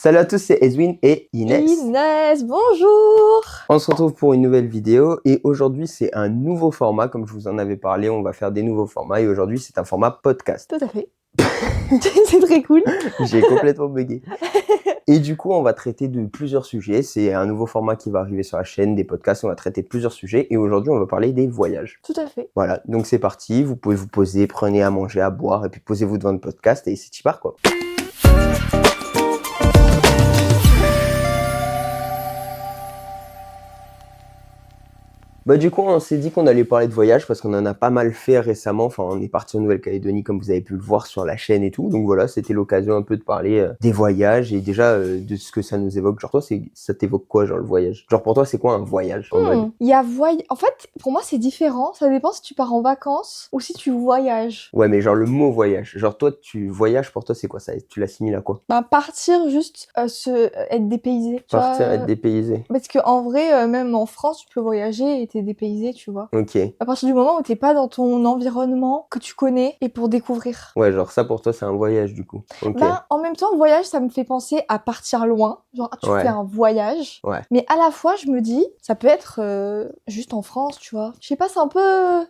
Salut à tous, c'est Edwin et Inès. Inès, bonjour! On se retrouve pour une nouvelle vidéo et aujourd'hui c'est un nouveau format, comme je vous en avais parlé, on va faire des nouveaux formats et aujourd'hui c'est un format podcast. Tout à fait. C'est très cool. J'ai complètement bugué. Et du coup, on va traiter de plusieurs sujets. C'est un nouveau format qui va arriver sur la chaîne, des podcasts, on va traiter de plusieurs sujets et aujourd'hui on va parler des voyages. Tout à fait. Voilà, donc c'est parti, vous pouvez vous poser, prenez à manger, à boire et puis posez-vous devant le podcast et c'est t'y part quoi. Bah du coup, on s'est dit qu'on allait parler de voyage parce qu'on en a pas mal fait récemment. Enfin, on est parti en Nouvelle-Calédonie comme vous avez pu le voir sur la chaîne et tout. Donc voilà, c'était l'occasion un peu de parler des voyages et déjà de ce que ça nous évoque. Genre toi, ça t'évoque quoi, genre le voyage? Genre pour toi, c'est quoi un voyage en mode? Il y a En fait, pour moi, c'est différent. Ça dépend si tu pars en vacances ou si tu voyages. Ouais, mais genre le mot voyage. Genre toi, tu voyages, pour toi, c'est quoi ça? Tu l'assimiles à quoi? Ben, partir, juste être dépaysé. Tu Partir, vois, être dépaysé. Parce qu'en vrai, même en France, tu peux voyager et t'es dépaysé, tu vois. Ok. À partir du moment où t'es pas dans ton environnement que tu connais et pour découvrir. Ouais, genre ça pour toi, c'est un voyage du coup. Ok. Ben, en même temps, voyage, ça me fait penser à partir loin. Genre, tu Ouais. fais un voyage. Ouais. Mais à la fois, je me dis, ça peut être juste en France, tu vois. Je sais pas, c'est un peu...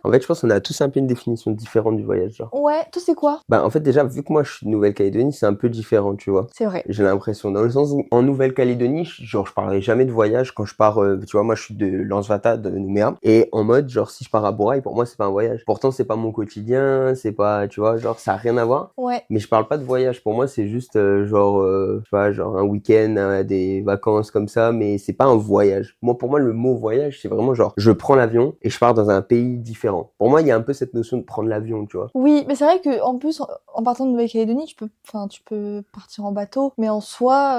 En fait, je pense qu'on a tous un peu une définition différente du voyage, genre. Ouais, toi, c'est quoi? Bah en fait, déjà, vu que moi je suis de Nouvelle-Calédonie, c'est un peu différent, tu vois. C'est vrai. J'ai l'impression, dans le sens où en Nouvelle-Calédonie, genre je parlerai jamais de voyage quand je pars, tu vois, moi je suis de Lansvata, de Nouméa, et en mode, genre si je pars à Borail, pour moi c'est pas un voyage. Pourtant c'est pas mon quotidien, c'est pas, tu vois, genre ça a rien à voir. Ouais. Mais je parle pas de voyage, pour moi c'est juste je sais pas, genre un week-end, des vacances comme ça, mais c'est pas un voyage. Moi, pour moi, le mot voyage, c'est vraiment genre, je prends l'avion et je pars dans un pays différent. Pour moi, il y a un peu cette notion de prendre l'avion, tu vois. Oui, mais c'est vrai que en plus, en partant de Nouvelle-Calédonie, tu peux partir en bateau, mais en soi,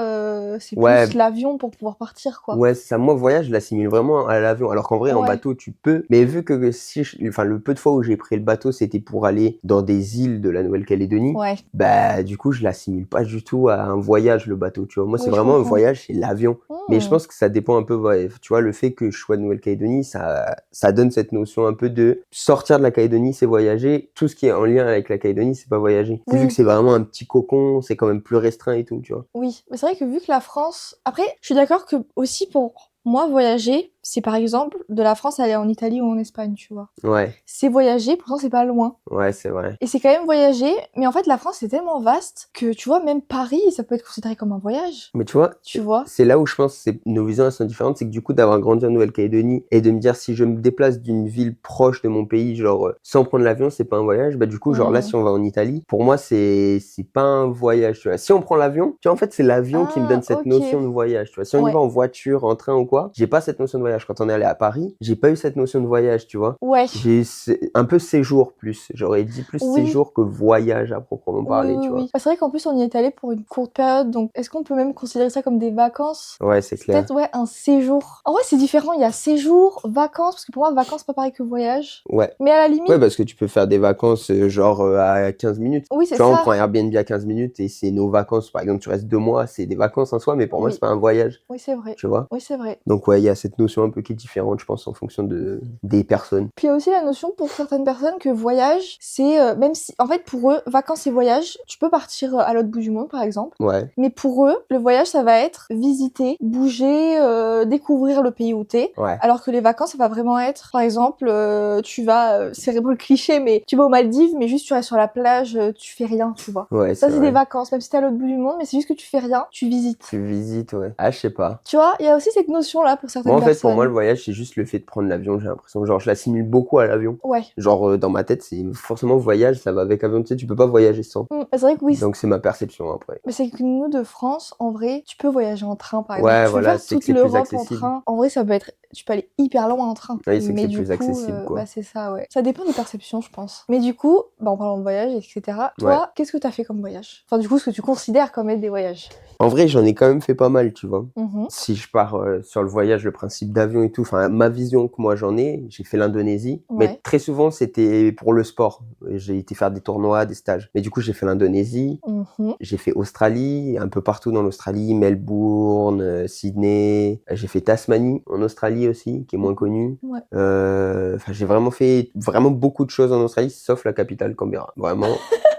c'est Ouais. plus l'avion pour pouvoir partir, quoi. Ouais, c'est ça. Moi, voyage, je l'assimile vraiment à l'avion. Alors qu'en vrai, en Ouais. bateau, tu peux. Mais vu que le peu de fois où j'ai pris le bateau, c'était pour aller dans des îles de la Nouvelle-Calédonie. Ouais. Bah, du coup, je l'assimile pas du tout à un voyage, le bateau, tu vois. Moi, c'est Oui, je vraiment un comprends. voyage, c'est l'avion. Mais je Hmm. pense que ça dépend un peu, ouais, tu vois, le fait que je sois de Nouvelle-Calédonie, ça donne cette notion un peu de sortir de la Calédonie, c'est voyager. Tout ce qui est en lien avec la Calédonie, c'est pas voyager. Oui. Vu que c'est vraiment un petit cocon, c'est quand même plus restreint et tout, tu vois. Oui, mais c'est vrai que vu que la France... Après, je suis d'accord que aussi pour moi, voyager, c'est par exemple de la France aller en Italie ou en Espagne, tu vois. Ouais, C'est voyager, pourtant c'est pas loin. ouais, c'est vrai. Et c'est quand même voyager, mais en fait la France c'est tellement vaste que tu vois, même Paris, ça peut être considéré comme un voyage. Mais tu vois, Tu vois? c'est là où je pense que nos visions elles sont différentes, c'est que du coup d'avoir grandi en Nouvelle-Calédonie et de me dire si je me déplace d'une ville proche de mon pays, genre sans prendre l'avion, c'est pas un voyage, bah du coup genre là si on va en Italie, pour moi c'est pas un voyage, tu vois. Si on prend l'avion, tu vois en fait c'est l'avion qui me donne cette ok. notion de voyage, tu vois. Si on y Ouais. va en voiture, en train ou quoi, j'ai pas cette notion de voyage. Quand on est allé à Paris, j'ai pas eu cette notion de voyage, tu vois. Ouais. J'ai un peu séjour plus, j'aurais dit plus Oui. séjour que voyage à proprement parler, tu vois. Oui. Bah, c'est vrai qu'en plus on y est allé pour une courte période, donc est-ce qu'on peut même considérer ça comme des vacances? Ouais, c'est clair. Peut-être, ouais, un séjour. En vrai, c'est différent. Il y a séjour, vacances, parce que pour moi, vacances, c'est pas pareil que voyage. Ouais. Mais à la limite, Ouais, parce que tu peux faire des vacances à 15 minutes. oui, Tu c'est vois, on ça. prend Airbnb à 15 minutes et c'est nos vacances. Par exemple, tu restes 2 mois, c'est des vacances en soi, mais pour moi, Oui. c'est pas un voyage, Oui, c'est vrai. tu vois. Oui, c'est vrai. Donc ouais, il y a cette notion un peu qui est différente, je pense, en fonction des personnes. Puis il y a aussi la notion pour certaines personnes que voyage, c'est même si, en fait, pour eux, vacances et voyage, tu peux partir à l'autre bout du monde, par exemple. Ouais, Mais pour eux, le voyage, ça va être visiter, bouger, découvrir le pays où t'es. ouais. Alors que les vacances, ça va vraiment être, par exemple, tu vas, c'est vraiment le cliché, mais tu vas aux Maldives, mais juste tu restes sur la plage, tu fais rien, tu vois. Ouais, Ça, c'est c'est des vrai. vacances, même si t'es à l'autre bout du monde, mais c'est juste que tu fais rien, tu visites. Tu visites, ouais. Ah, je sais pas. Tu vois, il y a aussi cette notion-là pour certaines Moi, en fait, pour personnes. moi, le voyage, c'est juste le fait de prendre l'avion, j'ai l'impression. Genre, je l'assimile beaucoup à l'avion. Ouais. Genre, dans ma tête, c'est forcément voyage, ça va avec avion. Tu sais, tu peux pas voyager sans. C'est vrai que oui. Donc, c'est ma perception après. Mais c'est que nous, de France, en vrai, tu peux voyager en train, par Ouais, exemple. Tu voilà, peux c'est faire que toute c'est plus l'Europe en accessible. train. En vrai, ça peut être... Tu peux aller hyper loin en train. Oui, c'est que Mais c'est du plus coup, accessible, quoi. bah c'est ça, ouais. Ça dépend des perceptions, je pense. Mais du coup, bah en parlant de voyage, etc. Toi, Ouais. qu'est-ce que t'as fait comme voyage? Enfin, du coup, ce que tu considères comme être des voyages. En vrai, j'en ai quand même fait pas mal, tu vois. Mhm. Si je pars sur le voyage, le principe d'avion et tout, enfin, ma vision que moi j'en ai, j'ai fait l'Indonésie. Ouais. Mais très souvent, c'était pour le sport. J'ai été faire des tournois, des stages. Mais du coup, j'ai fait l'Indonésie. Mhm. J'ai fait Australie, un peu partout dans l'Australie, Melbourne, Sydney. J'ai fait Tasmanie en Australie aussi, qui est moins connue. Ouais. Enfin, j'ai vraiment fait vraiment beaucoup de choses en Australie, sauf la capitale, Canberra. Vraiment,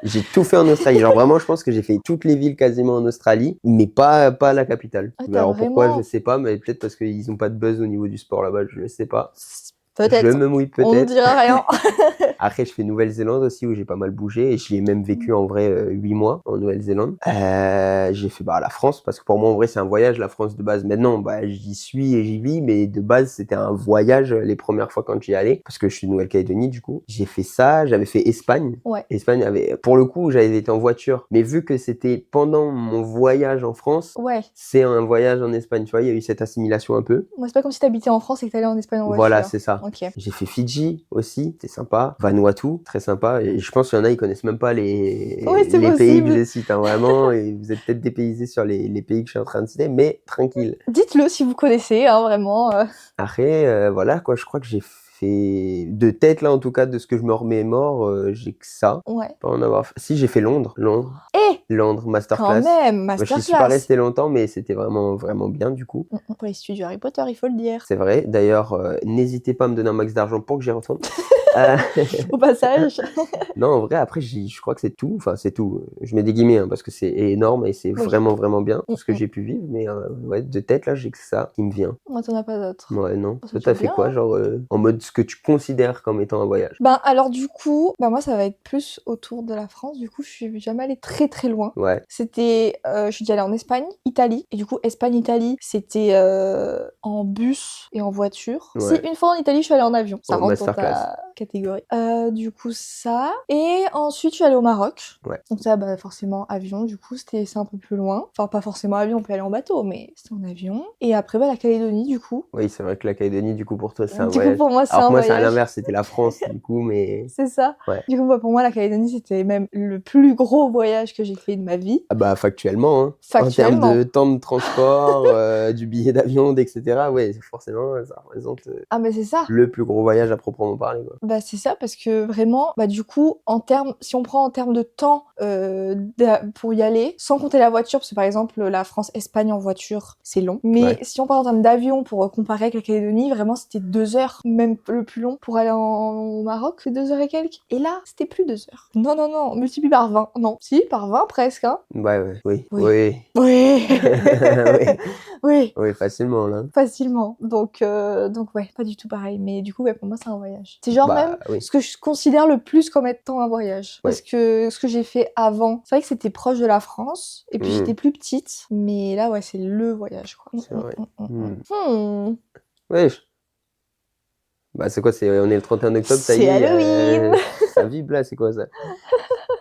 J'ai tout fait en Australie. Genre vraiment, je pense que j'ai fait toutes les villes quasiment en Australie, mais pas la capitale. Ah, Mais t'as alors pourquoi, je vraiment... sais pas, mais peut-être parce qu'ils ont pas de buzz au niveau du sport là-bas, je sais pas. Je Peut-être. me mouille On ne peut-être. dira rien. Après, je fais Nouvelle-Zélande aussi où j'ai pas mal bougé et j'y ai même vécu en vrai 8 mois en Nouvelle-Zélande. J'ai fait la France parce que pour moi en vrai c'est un voyage, la France de base. Maintenant, j'y suis et j'y vis, mais de base c'était un voyage les premières fois quand j'y allais parce que je suis de Nouvelle-Calédonie du coup. J'ai fait ça, j'avais fait Espagne. Ouais. Espagne avait, pour le coup, j'avais été en voiture, mais vu que c'était pendant mon voyage en France, Ouais. c'est un voyage en Espagne, tu vois, il y a eu cette assimilation un peu. Moi, c'est pas comme si t'habitais en France et que t'allais en Espagne en Voilà, voiture. c'est ça. Ok. J'ai fait Fidji aussi, c'était sympa. Vanuatu, très sympa. Et je pense qu'il y en a, ils connaissent même pas les Oui, c'est pays que possible. je cite, hein, vraiment. Et vous êtes peut-être dépaysés sur les pays que je suis en train de citer, mais tranquille. Dites-le si vous connaissez, hein, vraiment. Après, voilà, quoi, je crois que j'ai fait de tête, là, en tout cas, de ce que je me remémore, j'ai que ça. Ouais. Pas en avoir fait. Si, j'ai fait Londres. Londres, Quand masterclass. même, Moi, je suis pas masterclass. resté longtemps, mais c'était vraiment, vraiment bien, du coup. Pour les studios Harry Potter, il faut le dire. C'est vrai. D'ailleurs, n'hésitez pas à me donner un max d'argent pour que j'y retourne. Au passage. Non, en vrai, après, je crois que c'est tout. Enfin, c'est tout. Je mets des guillemets, hein, parce que c'est énorme et c'est Oui. vraiment, vraiment bien tout ce que j'ai pu vivre. Mais ouais, de tête, là, j'ai que ça qui me vient. Moi, t'en as pas d'autres. Ouais, non. Oh, c'est Toi, déjà t'as fait bien, quoi, hein. genre, en mode ce que tu considères comme étant un voyage? Alors du coup, moi ça va être plus autour de la France. Du coup, je suis jamais allée très très loin. Ouais, C'était, je suis déjà allée en Espagne, Italie. Et du coup, Espagne-Italie, c'était en bus et en voiture. Si, ouais. une fois en Italie, je suis allée en avion. Ça Oh, rentre dans masterclass. ta catégorie. Du coup, ça. Et ensuite, je suis allée au Maroc. Ouais. Donc ça, forcément, avion. Du coup, c'est un peu plus loin. Enfin, pas forcément avion, on peut aller en bateau, mais c'était en avion. Et après, la Calédonie, du coup. Oui, c'est vrai que la Calédonie, du coup, pour toi, c'est un Du coup, voyage. pour moi, c'est Alors un que moi, c'est à voyage. l'inverse, c'était la France, du coup, mais C'est ça. ouais. Du coup, pour moi, la Calédonie, c'était même le plus gros voyage que j'ai fait de ma vie. Ah factuellement, hein. Factuellement. En termes de temps de transport, du billet d'avion, etc. Ouais, forcément, ça représente Ah, mais c'est ça. le plus gros voyage à proprement parler, quoi. C'est ça, parce que vraiment, du coup, si on prend en termes de temps pour y aller, sans compter la voiture, parce que par exemple, la France-Espagne en voiture, c'est long. Mais Ouais. si on parle en termes d'avion pour comparer avec la Calédonie, vraiment, c'était 2 heures, même le plus long pour aller au Maroc, c'est 2 heures et quelques. Et là, c'était plus 2 heures. Non, multiplie par 20. Non, si, par 20 presque, hein. Ouais, oui. Oui. Oui. Oui. Oui. Oui. Oui, facilement, là. Facilement. Donc ouais, pas du tout pareil. Mais du coup, pour moi, c'est un voyage. C'est genre même Oui. ce que je considère le plus comme étant un voyage. Ouais. Parce que ce que j'ai fait avant, c'est vrai que c'était proche de la France. Et puis j'étais plus petite. Mais là, ouais, c'est le voyage, quoi. C'est vrai. Hmm. Ouais, c'est quoi, on est le 31 octobre, ça y C'est est, Halloween. ça vibre là, c'est quoi ça?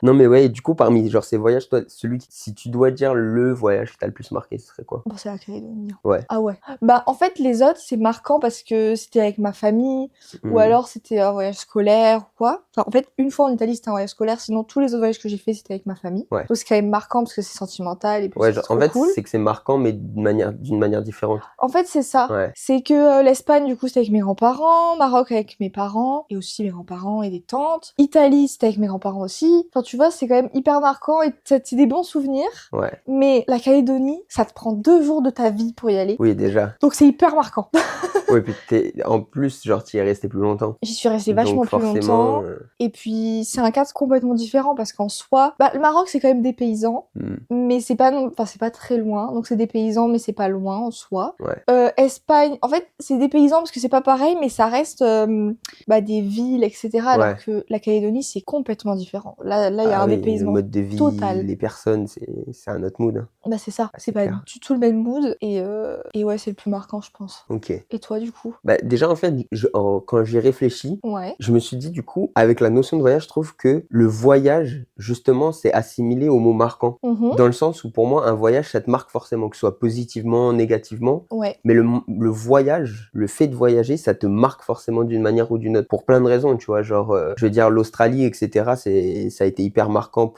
Non mais ouais, du coup, parmi genre ces voyages, toi, si tu dois dire le voyage qui t'a le plus marqué, ce serait quoi? C'est la Calédonie. Ouais. Ah ouais. En fait, les autres, c'est marquant parce que c'était avec ma famille, ou alors c'était un voyage scolaire ou quoi. Enfin, en fait, une fois en Italie, c'était un voyage scolaire, sinon tous les autres voyages que j'ai fait, c'était avec ma famille. Ouais. Donc c'est quand même marquant parce que c'est sentimental et puis Ouais, c'est genre, trop en fait, cool. c'est que c'est marquant, mais d'une manière différente. En fait, c'est ça. Ouais. C'est que l'Espagne, du coup, c'était avec mes grands-parents, Maroc avec mes parents, et aussi mes grands-parents et des tantes. Italie, c'était avec mes grands-parents aussi. Enfin, tu vois, c'est quand même hyper marquant et c'est des bons souvenirs. Ouais. Mais la Calédonie, ça te prend 2 jours de ta vie pour y aller. Oui, déjà. Donc c'est hyper marquant. Ouais, puis en plus, genre, t'y es resté plus longtemps. J'y suis restée vachement Donc, plus forcément, longtemps. Et puis, c'est un cadre complètement différent parce qu'en soi, le Maroc, c'est quand même des paysans, mais c'est pas très loin. Donc, c'est des paysans, mais c'est pas loin en soi. Ouais. Espagne, en fait, c'est des paysans parce que c'est pas pareil, mais ça reste des villes, etc. Alors que la Calédonie, c'est complètement différent. Là, il y a un dépaysement le mode de vie, total. les personnes, c'est un autre mood. C'est ça, Ah, c'est c'est pas clair. du tout le même mood. Et ouais, c'est le plus marquant, je pense. Ok. Et toi, du coup? Déjà, en fait, quand j'y réfléchis, Ouais. je me suis dit, du coup, avec la notion de voyage, je trouve que le voyage, justement, c'est assimilé au mot marquant. Dans le sens où, pour moi, un voyage, ça te marque forcément, que ce soit positivement, négativement. Ouais. Mais le voyage, le fait de voyager, ça te marque forcément d'une manière ou d'une autre. Pour plein de raisons, tu vois. Genre, je veux dire, l'Australie, etc., ça a été hyper marquant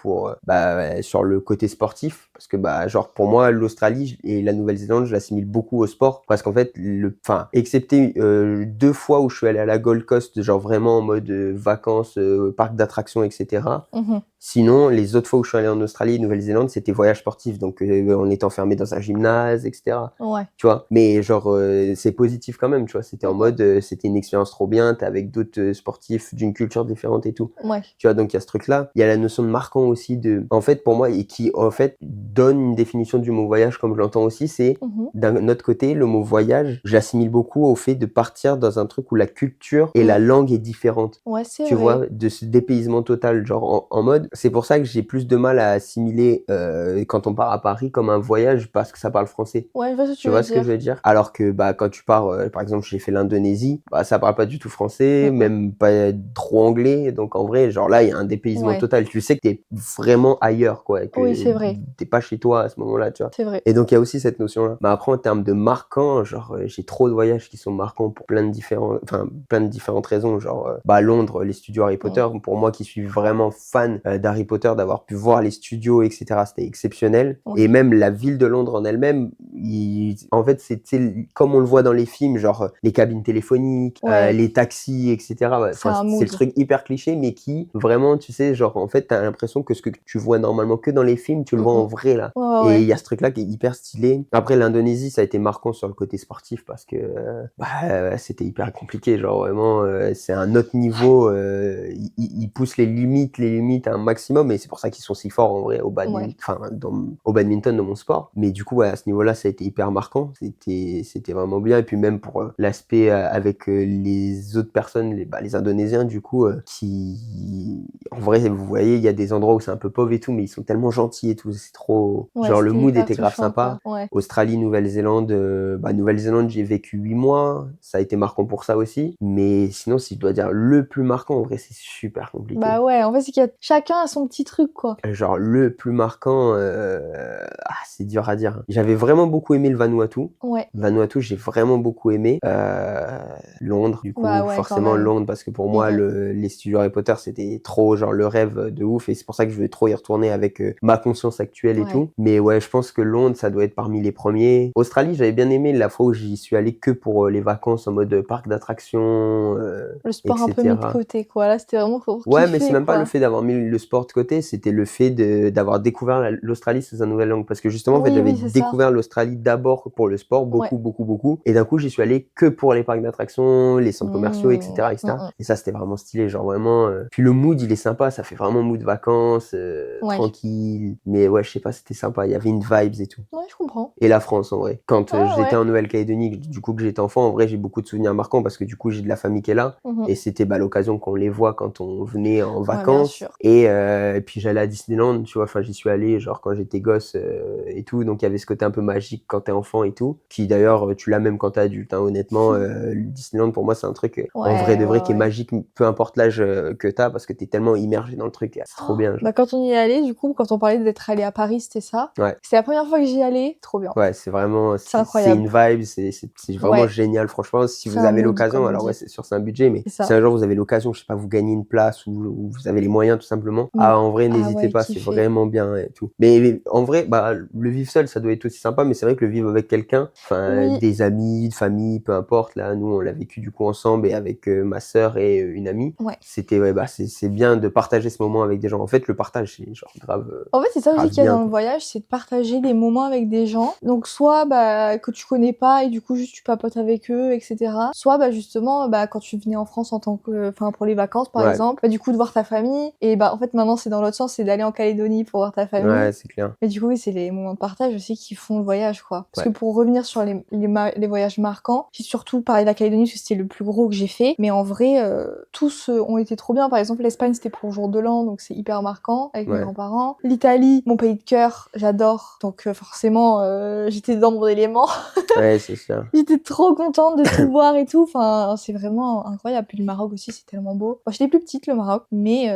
sur le côté sportif. Parce que, genre, pour moi, l'Australie et la Nouvelle-Zélande, je l'assimile beaucoup au sport. Parce qu'en fait, excepté 2 fois où je suis allé à la Gold Coast, genre vraiment en mode vacances, parc d'attractions, etc. Sinon, les autres fois où je suis allé en Australie et Nouvelle-Zélande, c'était voyage sportif, donc on était enfermé dans un gymnase, etc. Ouais. Tu vois? Mais genre, c'est positif quand même, tu vois? C'était en mode, c'était une expérience trop bien, tu es avec d'autres, sportifs d'une culture différente et tout. Ouais. Tu vois? Donc il y a ce truc-là. Il y a la notion de marquant aussi en fait, pour moi et qui, en fait, donne une définition du mot voyage comme je l'entends aussi, c'est d'un autre côté, le mot voyage, j'assimile beaucoup au fait de partir dans un truc où la culture et la langue est différente. Ouais, c'est Tu vrai. vois? De ce dépaysement total, genre en mode c'est pour ça que j'ai plus de mal à assimiler, quand on part à Paris comme un voyage parce que ça parle français. Ouais, je vois ce que Tu tu vois veux ce que je dire. veux dire? Alors que, bah, quand tu pars, par exemple, j'ai fait l'Indonésie, bah, ça parle pas du tout français, même pas trop anglais, donc en vrai, genre là, il y a un dépaysement Ouais. total. Tu sais que tu es vraiment ailleurs, quoi, et que Oui, c'est vrai. tu es pas chez toi à ce moment-là, tu vois? C'est vrai. Et donc il y a aussi cette notion-là. Mais après en termes de marquants, genre, j'ai trop de voyages qui sont marquants pour plein de différentes raisons. Genre, bah, Londres, les studios Harry Potter, pour moi qui suis vraiment fan, d'Harry Potter, d'avoir pu voir les studios et cetera, c'était exceptionnel. Ouais. Et même la ville de Londres en elle-même, en fait, c'est, tu sais, comme on le voit dans les films, genre, les cabines téléphoniques, Ouais. les taxis et cetera. Ouais, C'est un c'est le mood. truc hyper cliché, mais qui vraiment, tu sais, genre, en fait, tu as l'impression que ce que tu vois normalement que dans les films, tu le vois en vrai là. Ouais, Et il ouais. y a ce truc-là qui est hyper stylé. Après, l'Indonésie, ça a été marquant sur le côté sportif parce que c'était hyper compliqué. Genre vraiment, c'est un autre niveau. Ils poussent les limites à un maximum. Et c'est pour ça qu'ils sont si forts en vrai au badminton, au badminton dans mon sport. Mais du coup, ouais, à ce niveau-là, ça a été hyper marquant. C'était vraiment bien. Et puis même pour l'aspect avec les autres personnes, les Indonésiens, du coup, qui, en vrai, vous voyez, il y a des endroits où c'est un peu pauvre et tout, mais ils sont tellement gentils et tout. C'est trop. Ouais, Genre, le c'était mood hyper était grave touchant, sympa. quoi. Ouais. Australie, Nouvelle-Zélande, Nouvelle-Zélande, j'ai vécu 8 mois. Ça a été marquant pour ça aussi. Mais sinon, si je dois dire le plus marquant, en vrai, c'est super compliqué. Bah ouais, en fait, c'est qu'il y a chacun a son petit truc, quoi. Genre, le plus marquant, c'est dur à dire. J'avais vraiment beaucoup aimé le Vanuatu. Ouais. Vanuatu, j'ai vraiment beaucoup aimé. Londres, du coup, Bah ouais, quand forcément même. Londres, parce que pour moi, les studios Harry Potter, c'était trop, genre, le rêve de ouf. Et c'est pour ça que je veux trop y retourner avec ma conscience actuelle et Ouais. tout. Mais ouais, je pense que Londres, ça doit être parmi les premiers. Australie, j'avais bien aimé la fois où j'y suis allé que pour les vacances en mode parc d'attractions, Le sport un peu mis de etc. côté, quoi. Là, c'était vraiment pour Ouais, mais c'est kiffer, même pas le quoi. fait d'avoir mis le sport de côté, c'était le fait d'avoir découvert l'Australie sous une nouvelle langue. Parce que justement, en fait, Oui, j'avais oui, c'est ça. découvert l'Australie d'abord pour le sport, Ouais. beaucoup. Et d'un coup, j'y suis allé que pour les parcs d'attractions, les centres commerciaux, Mmh. etc., etc. Et ça, c'était vraiment stylé, genre vraiment. Puis le mood, il est sympa, ça fait vraiment mood vacances, Ouais. tranquille. Mais ouais, je sais pas, c'était sympa, il y avait une vibes et tout. Ouais, je comprends. Et la France, en vrai. Quand Ouais, j'étais ouais. en Nouvelle-Calédonie, du coup, que j'étais enfant, en vrai, j'ai beaucoup de souvenirs marquants parce que du coup, j'ai de la famille qui est là. Et c'était l'occasion qu'on les voit quand on venait en Ouais, bien vacances. sûr. Et puis j'allais à Disneyland, tu vois, enfin j'y suis allé genre quand j'étais gosse et tout. Donc il y avait ce côté un peu magique quand t'es enfant et tout. Qui d'ailleurs, tu l'as même quand t'es adulte, hein, honnêtement. Disneyland, pour moi, c'est un truc en vrai Ouais, de vrai ouais, qui est ouais. magique, peu importe l'âge que t'as, parce que t'es tellement immergé dans le truc. C'est trop bien, genre. Bah, quand on y est allé, du coup, quand on parlait d'être allé à Paris, c'était ça. Ouais. C'est la première fois que j'y allais. Trop bien. Ouais, c'est vraiment, C'est c'est incroyable. une vibe, c'est vraiment Ouais. génial, franchement. Si C'est vous un avez mood, l'occasion, comme on alors ouais, dit. c'est sûr, c'est un budget, mais C'est si ça. un jour vous avez l'occasion, je sais pas, vous gagnez une place ou vous avez les moyens tout simplement, en vrai, Ah n'hésitez ouais, pas, c'est kiffer. vraiment bien et tout. Mais en vrai, bah, le vivre seul, ça doit être aussi sympa, mais c'est vrai que le vivre avec quelqu'un, enfin, Oui. des amis, de famille, peu importe, là, nous, on l'a vécu du coup ensemble et avec ma sœur et une amie. Ouais. C'était, ouais, bah, c'est bien de partager ce moment avec des gens. En fait, le partage, c'est genre grave, En fait, c'est ça aussi grave qu'il y a bien, dans le quoi. voyage, c'est de partager des moments avec des gens. Donc soit bah que tu connais pas et du coup juste tu papotes avec eux, etc. Soit bah justement bah quand tu venais en France en tant que, enfin pour les vacances par Ouais, exemple, bah du coup de voir ta famille. Et bah en fait maintenant c'est dans l'autre sens, c'est d'aller en Calédonie pour voir ta famille. ouais, c'est clair. Mais du coup oui, c'est les moments de partage aussi qui font le voyage quoi. Parce Ouais. que pour revenir sur les voyages marquants, j'ai surtout parlé de la Calédonie parce que c'était le plus gros que j'ai fait. Mais en vrai, tous ont été trop bien. Par exemple l'Espagne c'était pour le jour de l'an, donc c'est hyper marquant avec mes Ouais. grands-parents. L'Italie, mon pays de cœur, j'adore. Donc forcément, j'étais dans mon élément. Ouais, c'est sûr. J'étais trop contente de tout voir et tout. Enfin, c'est vraiment incroyable. Puis le Maroc aussi, c'est tellement beau. Bon, j'étais plus petite le Maroc, mais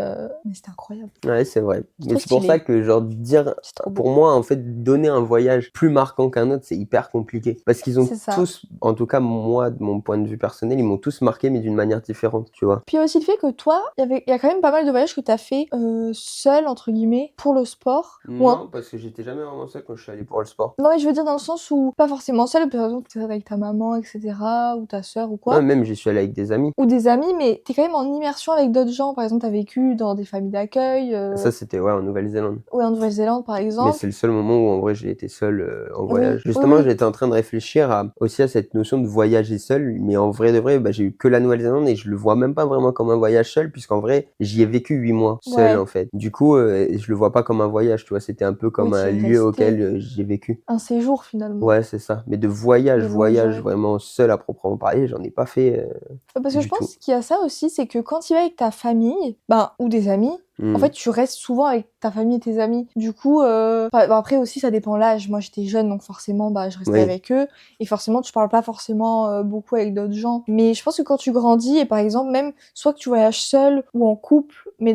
c'était incroyable. Ouais, c'est vrai. C'est Mais trop c'est pour ça stylé. que, genre, dire, C'est trop beau. pour moi, en fait, donner un voyage plus marquant qu'un autre, c'est hyper compliqué. Parce qu'ils ont C'est ça. tous, en tout cas, moi, de mon point de vue personnel, ils m'ont tous marqué, mais d'une manière différente, tu vois. Puis il y a aussi le fait que toi, il y a quand même pas mal de voyages que t'as fait seul, entre guillemets, pour le sport. Non, parce que j'étais jamais vraiment seul quand je suis allé pour le sport. Non, mais je veux dire dans le sens où, pas forcément seul, seul, par exemple, t'es avec ta maman, etc., ou ta sœur ou quoi. Ouais, même j'y suis allé avec des amis. Ou des amis, mais t'es quand même en immersion avec d'autres gens. Par exemple, t'as vécu dans des familles d'accueil, Ça, c'était ouais, en Nouvelle-Zélande. ou en Nouvelle-Zélande, par Mais exemple. c'est le seul moment où en vrai j'ai été seul en Oui, voyage. oui, Justement, oui. j'étais en train de réfléchir aussi à cette notion de voyager seul, mais en vrai de vrai, bah, j'ai eu que la Nouvelle-Zélande et je le vois même pas vraiment comme un voyage seul, puisqu'en vrai, j'y ai vécu 8 mois seul en Ouais. fait. Du coup, je le vois pas comme un voyage, tu vois, c'était un peu Oui, comme tu un es lieu auquel resté. j'ai vécu. Un séjour, finalement. Ouais, c'est ça. Mais de Des longues voyage durées. vraiment seul à proprement parler, j'en ai pas fait Parce que je du tout. pense qu'il y a ça aussi, c'est que quand tu vas avec ta famille, ben, ou des amis, en Mmh. fait, tu restes souvent avec ta famille et tes amis. Du coup, bah, après aussi, ça dépend l'âge. Moi, j'étais jeune, donc forcément, bah, je restais Oui. avec eux. Et forcément, tu parles pas forcément beaucoup avec d'autres gens. Mais je pense que quand tu grandis, et par exemple, même soit que tu voyages seul ou en couple, mais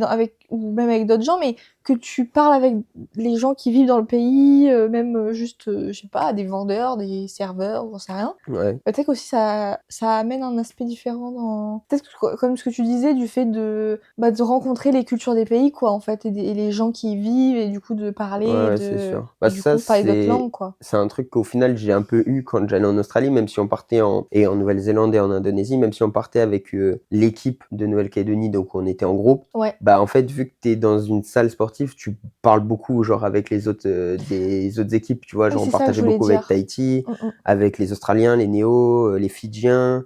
ou même avec d'autres gens, mais que tu parles avec les gens qui vivent dans le pays, même juste, je sais pas, des vendeurs, des serveurs, j'en sais rien. Ouais. Peut-être qu'aussi ça amène un aspect différent dans peut-être que comme ce que tu disais du fait de rencontrer les cultures des pays quoi en fait et les gens qui y vivent et du coup de parler Ouais, et ouais, c'est de sûr. et Bah, du ça, coup parler d'autres langues quoi. c'est un truc qu'au final, j'ai un peu eu quand j'allais en Australie, même si on partait en Nouvelle-Zélande et en Indonésie, même si on partait avec l'équipe de Nouvelle-Calédonie, donc on était en groupe. Ouais. Bah, en fait, vu que tu es dans une salle sportive, tu parles beaucoup, genre, avec les autres, des autres équipes, tu vois. Oui, Genre, on c'est ça que je partageait voulais beaucoup avec dire. Tahiti, Mmh mh. avec les Australiens, les Néos, les Fidjiens.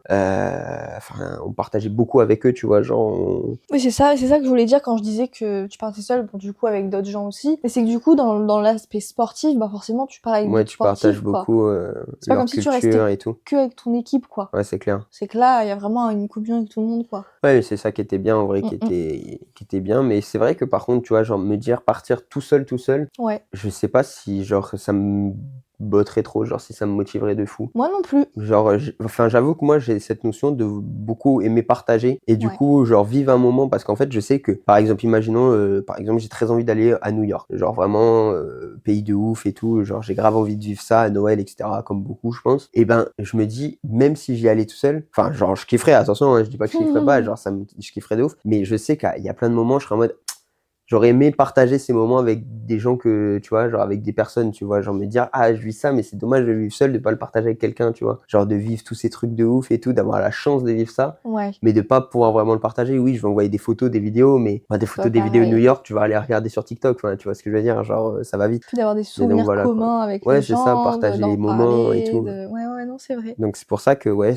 Enfin, on partageait beaucoup avec eux, tu vois. Genre, Oui, c'est ça que je voulais dire quand je disais que tu partais seule, bon du coup avec d'autres gens aussi, mais c'est que du coup dans l'aspect sportif, bah forcément tu parles avec ouais, d'autres tu partages sportifs quoi. beaucoup C'est pas comme leur si tu restais culture et tout. qu'avec ton équipe quoi. Ouais, c'est clair. C'est que là, il y a vraiment une communion avec tout le monde quoi. Ouais, c'est ça qui était bien en vrai, Mmh mh. qui était bien, mais c'est vrai que par contre, tu vois, genre me dire partir tout seul, Ouais. je sais pas si genre ça me botterait trop, genre si ça me motiverait de fou. Moi non plus. Genre, enfin, j'avoue que moi, j'ai cette notion de beaucoup aimer partager et du Ouais. coup, genre vivre un moment parce qu'en fait, je sais que, par exemple, imaginons, par exemple, j'ai très envie d'aller à New York, genre vraiment, pays de ouf et tout, genre j'ai grave envie de vivre ça à Noël et cetera, comme beaucoup, je pense. Et ben, je me dis, même si j'y allais tout seul, enfin, genre je kifferais, attention, hein, je dis pas que je kifferais pas, genre je kifferais de ouf, mais je sais qu'il y a plein de moments, je serais en mode: j'aurais aimé partager ces moments avec des gens que, tu vois, genre avec des personnes, tu vois, genre me dire: «Ah, je vis ça, mais c'est dommage de le vivre seul, de pas le partager avec quelqu'un», tu vois? Genre de vivre tous ces trucs de ouf et tout, d'avoir la chance de vivre ça, Ouais, mais de pas pouvoir vraiment le partager. Oui, je vais envoyer des photos, des vidéos, mais des c'est pas photos, des vidéos de New pareil. York, tu vas aller regarder sur TikTok, enfin, tu vois ce que je veux dire? Genre, ça va vite. Puis d'avoir des Et donc souvenirs voilà, quoi. communs avec les Ouais, c'est ça, gens, partager d'en les moments et parler, tout. de ouais, ouais, non, c'est vrai. Donc c'est pour ça que ouais,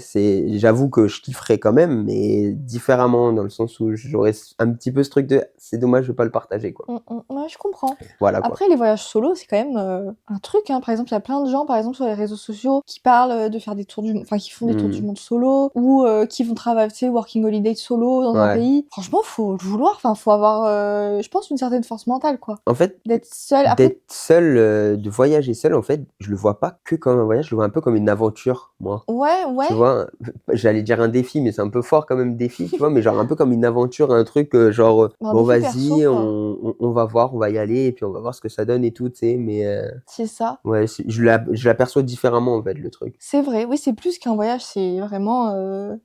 j'avoue que je kifferais quand même, mais différemment, dans le sens où j'aurais un petit peu ce truc de: «C'est dommage de pas le partager», quoi. Ouais, je comprends. Voilà, quoi. Après, les voyages solo, c'est quand même, un truc, hein. Par exemple, il y a plein de gens, par exemple, sur les réseaux sociaux qui parlent, de faire des tours du enfin, qui font des tours du Mmh. monde solo ou, qui vont travailler, tu sais, working holiday solo dans un Ouais. pays. Franchement, faut le vouloir, enfin, faut avoir, je pense, une certaine force mentale, quoi. En fait, D'être seul. Après d'être seul, de voyager seul, en fait, je le vois pas que comme un voyage, je le vois un peu comme une aventure, moi. ouais, Tu ouais. vois? J'allais dire un défi, mais c'est un peu fort quand même défi, tu vois? Mais genre un peu comme une aventure, un truc, genre, Mais un bon défi perso, vas-y, quoi. on va voir, on va y aller et puis on va voir ce que ça donne et tout, tu sais? Mais, C'est ça. ouais, je l'aperçois différemment, en fait, le truc. C'est vrai, oui, c'est plus qu'un voyage, c'est vraiment,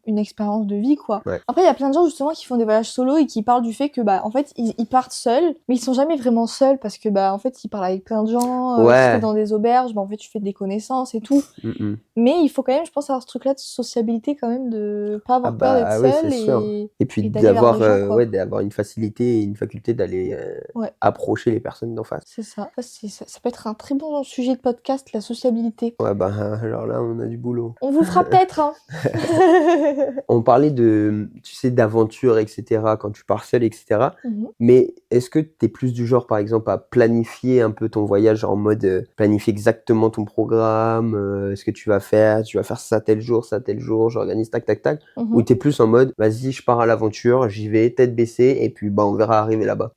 une expérience de vie, quoi. Ouais. Après, il y a plein de gens justement qui font des voyages solo et qui parlent du fait que, bah, en fait, ils partent seuls, mais ils sont jamais vraiment seuls parce que, bah, en fait, ils parlent avec plein de gens, si tu Ouais. dans des auberges, bah, en fait, tu fais des connaissances et tout. Mmh mh. Mais il faut quand même, je pense, avoir ce truc-là de sociabilité quand même, de pas Ah avoir peur d'être bah, oui, c'est seul sûr et puis et d'aller vers d'avoir, des gens, ouais, quoi. d'avoir une facilité et une faculté d'aller, Ouais, approcher les personnes d'en face. c'est ça. Ça peut être un très bon sujet de podcast, la sociabilité. Ouais, bah, alors là, on a du boulot. On vous le fera peut-être, hein! On parlait de, tu sais, d'aventure et cetera, quand tu pars seul et cetera. Mmh mh. Mais est-ce que tu es plus du genre, par exemple, à planifier un peu ton voyage en mode, planifier exactement ton programme, ce que tu vas faire ça tel jour, j'organise tac, tac, tac? Ou Mmh. tu es plus en mode: «Vas-y, je pars à l'aventure, j'y vais tête baissée et puis, bah, on verra arriver là-bas»?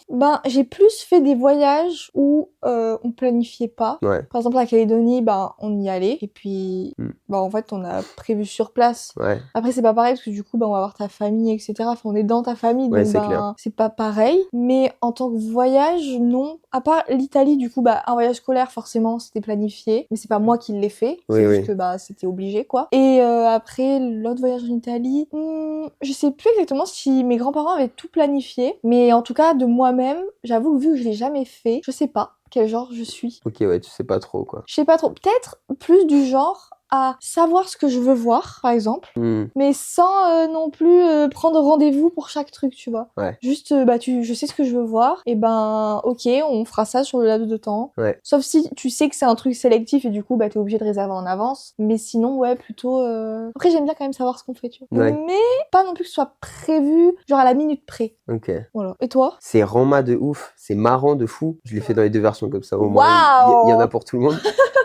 Ben, j'ai plus fait des voyages où, on planifiait pas. Ouais. Par exemple, la Calédonie, ben, on y allait et puis, Mmh. bah, en fait, on a prévu sur place. Ouais. Après, c'est pas pareil parce que du coup, bah, on va voir ta famille et cetera. Enfin, on est dans ta famille Ouais, donc c'est clair. ben, c'est pas pareil. Mais en tant que voyage, non. À part l'Italie, du coup, bah, un voyage scolaire, forcément, c'était planifié, mais c'est pas moi qui l'ai fait. Oui, C'est juste oui. que, bah, c'était obligé, quoi. Et après, l'autre voyage en Italie, je sais plus exactement si mes grands-parents avaient tout planifié, mais en tout cas, de moi-même, j'avoue que vu que je l'ai jamais fait, je sais pas. quel genre je suis. Ok, ouais, tu sais pas trop, quoi. Je sais pas trop. Peut-être plus du genre à savoir ce que je veux voir, par exemple, mais sans non plus prendre rendez-vous pour chaque truc, tu vois. Ouais. Juste, je sais ce que je veux voir, et ben, ok, on fera ça sur le laps de temps. Ouais. Sauf si tu sais que c'est un truc sélectif et du coup, t'es obligé de réserver en avance. Mais sinon, ouais, plutôt. Après, j'aime bien quand même savoir ce qu'on fait, tu vois. Ouais. Mais pas non plus que ce soit prévu, genre à la minute près. Ok. Voilà. Et toi? C'est rama de ouf, c'est marrant de fou. Je l'ai fait dans les 2 versions comme ça, au moins Waouh. il y en a pour tout le monde.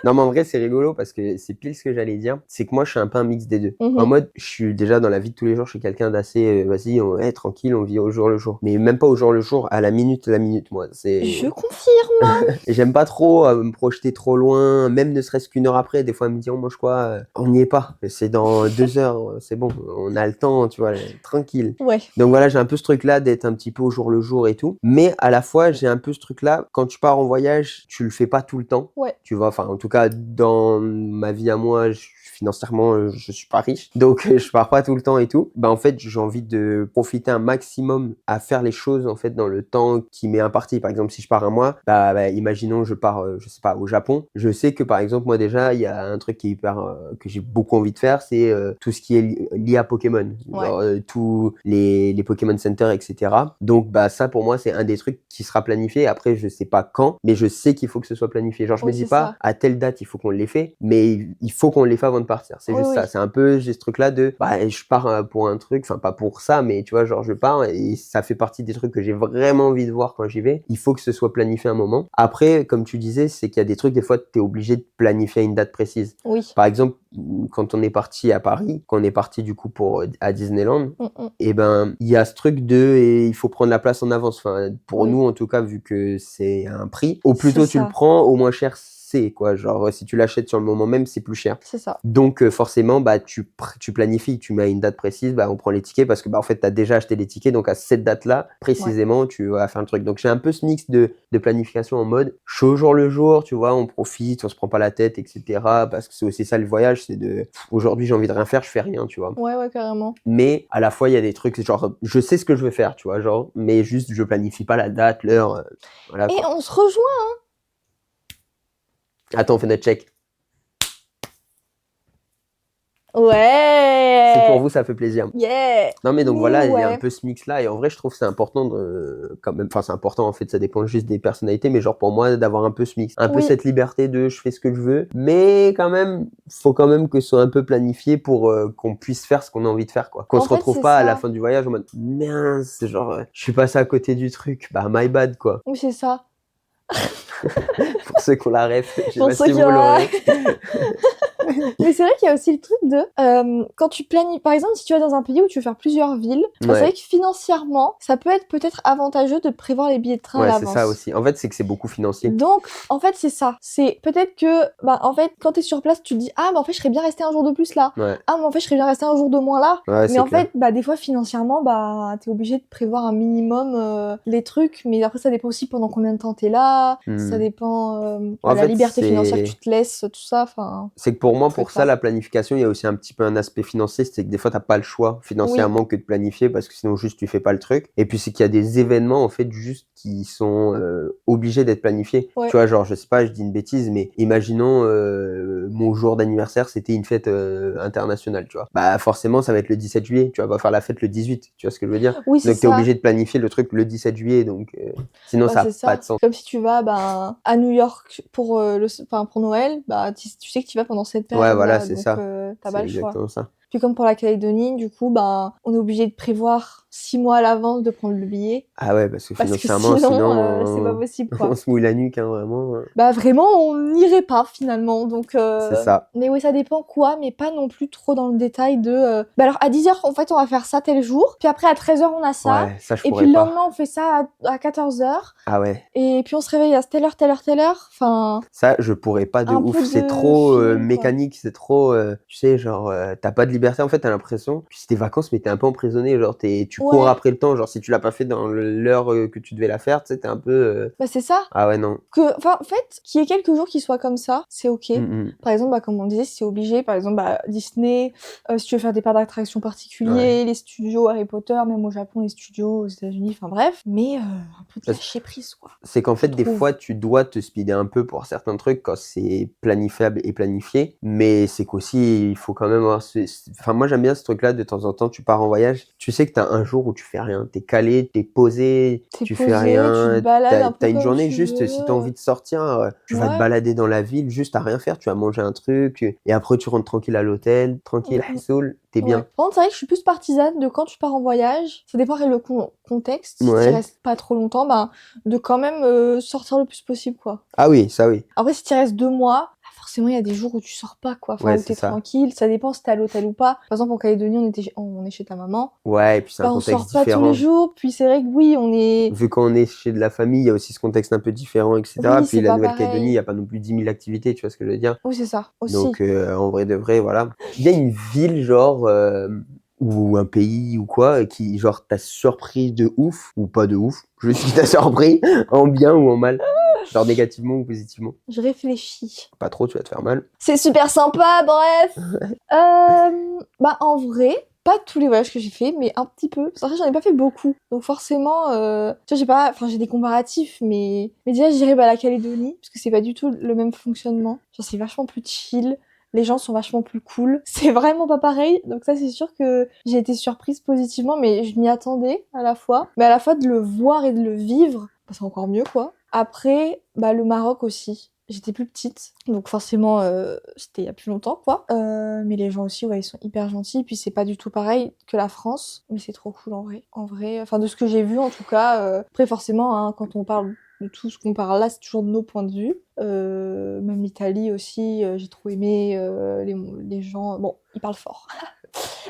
Non, mais en vrai, c'est rigolo parce que c'est pile ce que j'allais dire. C'est que moi, je suis un peu un mix des deux. En mode, je suis déjà dans la vie de tous les jours, je suis quelqu'un d'assez, vas-y, on est tranquille, on vit au jour le jour. Mais même pas au jour le jour, à la minute, moi. Je confirme. J'aime pas trop me projeter trop loin, même ne serait-ce qu'une heure après. Des fois, elle me dit, on mange quoi? On n'y est pas. C'est dans 2 heures, c'est bon, on a le temps, tu vois, tranquille. Ouais. Donc voilà, j'ai un peu ce truc-là d'être un petit peu au jour le jour et tout. Mais à la fois, j'ai un peu ce truc-là, quand tu pars en voyage, tu le fais pas tout le temps. Ouais. Tu vois, enfin, en tout cas, dans ma vie à moi, financièrement, je suis pas riche. Donc, je pars pas tout le temps et tout. En fait, j'ai envie de profiter un maximum à faire les choses, en fait, dans le temps qui m'est imparti. Par exemple, si je pars un mois, imaginons, je pars, je sais pas, au Japon. Je sais que, par exemple, moi, déjà, il y a un truc qui est hyper, que j'ai beaucoup envie de faire, c'est tout ce qui est lié à Pokémon. Ouais. Genre, tous les Pokémon Center, etc. Donc, ça, pour moi, c'est un des trucs qui sera planifié. Après, je sais pas quand, mais je sais qu'il faut que ce soit planifié. Genre, je me dis pas, ça. à telle date, il faut qu'on l'ait fait, mais il faut qu'on l'ait fait avant de partir. C'est juste ça. C'est un peu, j'ai ce truc-là de, je pars pour un truc, enfin, pas pour ça, mais tu vois, genre, je pars et ça fait partie des trucs que j'ai vraiment envie de voir quand j'y vais. Il faut que ce soit planifié un moment. Après, comme tu disais, c'est qu'il y a des trucs, des fois, t'es obligé de planifier à une date précise. Oui. Par exemple, quand on est parti à Paris, quand on est parti du coup à Disneyland, et il y a ce truc et il faut prendre la place en avance. Enfin, pour nous, en tout cas, vu que c'est un prix, au plus tôt tu le prends, au moins cher c'est, quoi. Genre, si tu l'achètes sur le moment même, c'est plus cher. C'est ça. Donc, forcément, tu planifies, tu mets une date précise, on prend les tickets parce que, en fait, t'as déjà acheté les tickets. Donc, à cette date-là, précisément, tu vas faire le truc. Donc, j'ai un peu ce mix de planification en mode, je suis au jour le jour, tu vois, on profite, on se prend pas la tête, etc. Parce que c'est aussi ça le voyage, c'est aujourd'hui, j'ai envie de rien faire, je fais rien, tu vois. Ouais, carrément. Mais, à la fois, il y a des trucs, genre, je sais ce que je veux faire, tu vois, genre, mais juste, je planifie pas la date, l'heure, voilà. Et on se rejoint, hein. Attends, on fait notre check. Ouais. C'est pour vous, ça fait plaisir. Yeah. Non, mais donc voilà, il y a un peu ce mix-là. Et en vrai, je trouve que c'est important quand même. Enfin, c'est important, en fait, ça dépend juste des personnalités. Mais genre, pour moi, d'avoir un peu ce mix. Un peu cette liberté de je fais ce que je veux. Mais quand même, faut quand même que ce soit un peu planifié pour qu'on puisse faire ce qu'on a envie de faire, quoi. Qu'on se retrouve pas à la fin du voyage en mode mince, genre, je suis passé à côté du truc. My bad, quoi. Oui, c'est ça. Pour ceux qui ont la ref, je sais pour pas ceux si qui vous l'aurez. Mais c'est vrai qu'il y a aussi le truc de quand tu planifies, par exemple, si tu vas dans un pays où tu veux faire plusieurs villes, c'est vrai que financièrement, ça peut être peut-être avantageux de prévoir les billets de train à l'avance. Ouais, c'est ça aussi. En fait, c'est que c'est beaucoup financier. Donc, en fait, c'est ça. C'est peut-être que, en fait, quand t'es sur place, tu te dis, en fait, je serais bien resté un jour de plus là. Ouais. Mais en fait, je serais bien resté un jour de moins là. Ouais, mais en fait, des fois, financièrement, t'es obligé de prévoir un minimum les trucs. Mais après, ça dépend aussi pendant combien de temps t'es là. Ça dépend de la liberté financière que tu te laisses, tout ça. Enfin. C'est que pour moi, pour ça, la planification, il y a aussi un petit peu un aspect financier. C'est que des fois, t'as pas le choix financièrement que de planifier parce que sinon, juste, tu fais pas le truc. Et puis, c'est qu'il y a des événements, en fait, juste qui sont obligés d'être planifiés. Tu vois, genre, je sais pas, je dis une bêtise, mais imaginons mon jour d'anniversaire, c'était une fête internationale, tu vois. Forcément, ça va être le 17 juillet. Tu vas pas faire la fête le 18. Tu vois ce que je veux dire? Oui, c'est ça. Donc, t'es obligé de planifier le truc le 17 juillet. Donc, sinon, ça n'a pas de sens. Comme si tu vas à New York pour Noël, tu sais que tu vas pendant cette période. Ouais, voilà, c'est ça. T'as pas le choix. Exactement ça. Puis comme pour la Calédonie, du coup, on est obligé de prévoir 6 mois à l'avance de prendre le billet. Ah ouais, parce que financièrement, sinon c'est pas possible, quoi. On se mouille la nuque, hein, vraiment. Vraiment, on n'irait pas, finalement. Donc, c'est ça. Mais oui, ça dépend quoi, mais pas non plus trop dans le détail de... alors, à 10h, en fait, on va faire ça tel jour. Puis après, à 13h, on a ça. Ouais, ça, je et puis le lendemain, on fait ça à 14h. Ah ouais. Et puis on se réveille à telle heure. Enfin... Ça, je pourrais pas de ouf. C'est trop mécanique, c'est trop... tu sais, genre, t'as pas de liberté, en fait, t'as l'impression que c'est tes vacances, mais t'es un peu emprisonné. Genre, tu cours Ouais, après le temps. Genre, si tu l'as pas fait dans l'heure que tu devais la faire, tu sais, t'es un peu. bah c'est ça. Ah ouais, non. Enfin, en fait, qu'il y ait quelques jours qui soient comme ça, c'est ok. Mm, Par exemple, bah, comme on disait, si c'est obligé, par exemple, bah, Disney, si tu veux faire des parcs d'attractions ouais. particuliers, les studios Harry Potter, même au Japon, les studios aux États-Unis, enfin bref, mais un peu de Parce- lâcher prise, quoi. C'est qu'en Je fait, des trouve. fois, tu dois te speeder un peu pour certains trucs quand c'est planifiable et planifié. Mais c'est qu'aussi, il faut quand même avoir Enfin, moi, j'aime bien ce truc-là. De temps en temps, tu pars en voyage. Tu sais que t'as un jour où tu fais rien. T'es calé, t'es posé, T'es tu fais posé, tu te rien. balades un peu T'as une comme journée tu juste, si t'as veux. envie de sortir, tu vas te Ouais. balader dans la ville juste à rien faire. Tu vas manger un truc. Et après, tu rentres tranquille à l'hôtel, Mm, tranquille, mm. soul, t'es Ouais. bien. Par contre, c'est vrai que je suis plus partisane de quand tu pars en voyage, ça dépend quel est le contexte, si tu Ouais. restes pas trop longtemps, bah, de quand même sortir le plus possible, quoi. Ah oui, ça oui. Après, si tu restes 2 mois, bah, forcément, il y a des jours où tu sors pas, quoi. Enfin, Ouais, où c'est t'es ça. tranquille, ça dépend si t'es à l'hôtel ou pas. Par exemple, en Calédonie, on est chez ta maman. Ouais, et puis c'est un Bah, on contexte sort pas tous les différent. jours, puis c'est vrai que oui, on est... Vu qu'on est chez de la famille, il y a aussi ce contexte un peu différent, etc. Oui, Puis c'est la pas Nouvelle-Calédonie, il n'y pareil. a pas non plus 10 000 activités, tu vois ce que je veux dire? Oui, c'est ça, Donc, aussi. en vrai de vrai, voilà. Il y a une ville, genre, ou un pays ou quoi, qui, genre, t'a surpris de ouf, ou pas de ouf, juste qui t'a surpris, en bien ou en mal. Genre négativement ou positivement. Je réfléchis. Pas trop, tu vas te faire mal. C'est super sympa, bref. Bah en vrai, pas tous les voyages que j'ai fait, mais un petit peu. Parce qu'en fait, j'en ai pas fait beaucoup. Donc forcément, tu vois, j'ai pas, enfin j'ai des comparatifs, mais déjà je dirais bah la Calédonie, parce que c'est pas du tout le même fonctionnement. Genre c'est vachement plus chill. Les gens sont vachement plus cool. C'est vraiment pas pareil. Donc ça, c'est sûr que j'ai été surprise positivement, mais je m'y attendais à la fois. Mais à la fois de le voir et de le vivre, bah, c'est encore mieux, quoi. Après, bah le Maroc aussi. J'étais plus petite, donc forcément c'était il y a plus longtemps quoi. Mais les gens aussi, ouais, ils sont hyper gentils. Puis c'est pas du tout pareil que la France, mais c'est trop cool en vrai. En vrai, enfin de ce que j'ai vu en tout cas. Après forcément, hein, quand on parle de tout ce qu'on parle là, c'est toujours de nos points de vue. Même l'Italie aussi, j'ai trop aimé les gens. Bon, ils parlent fort.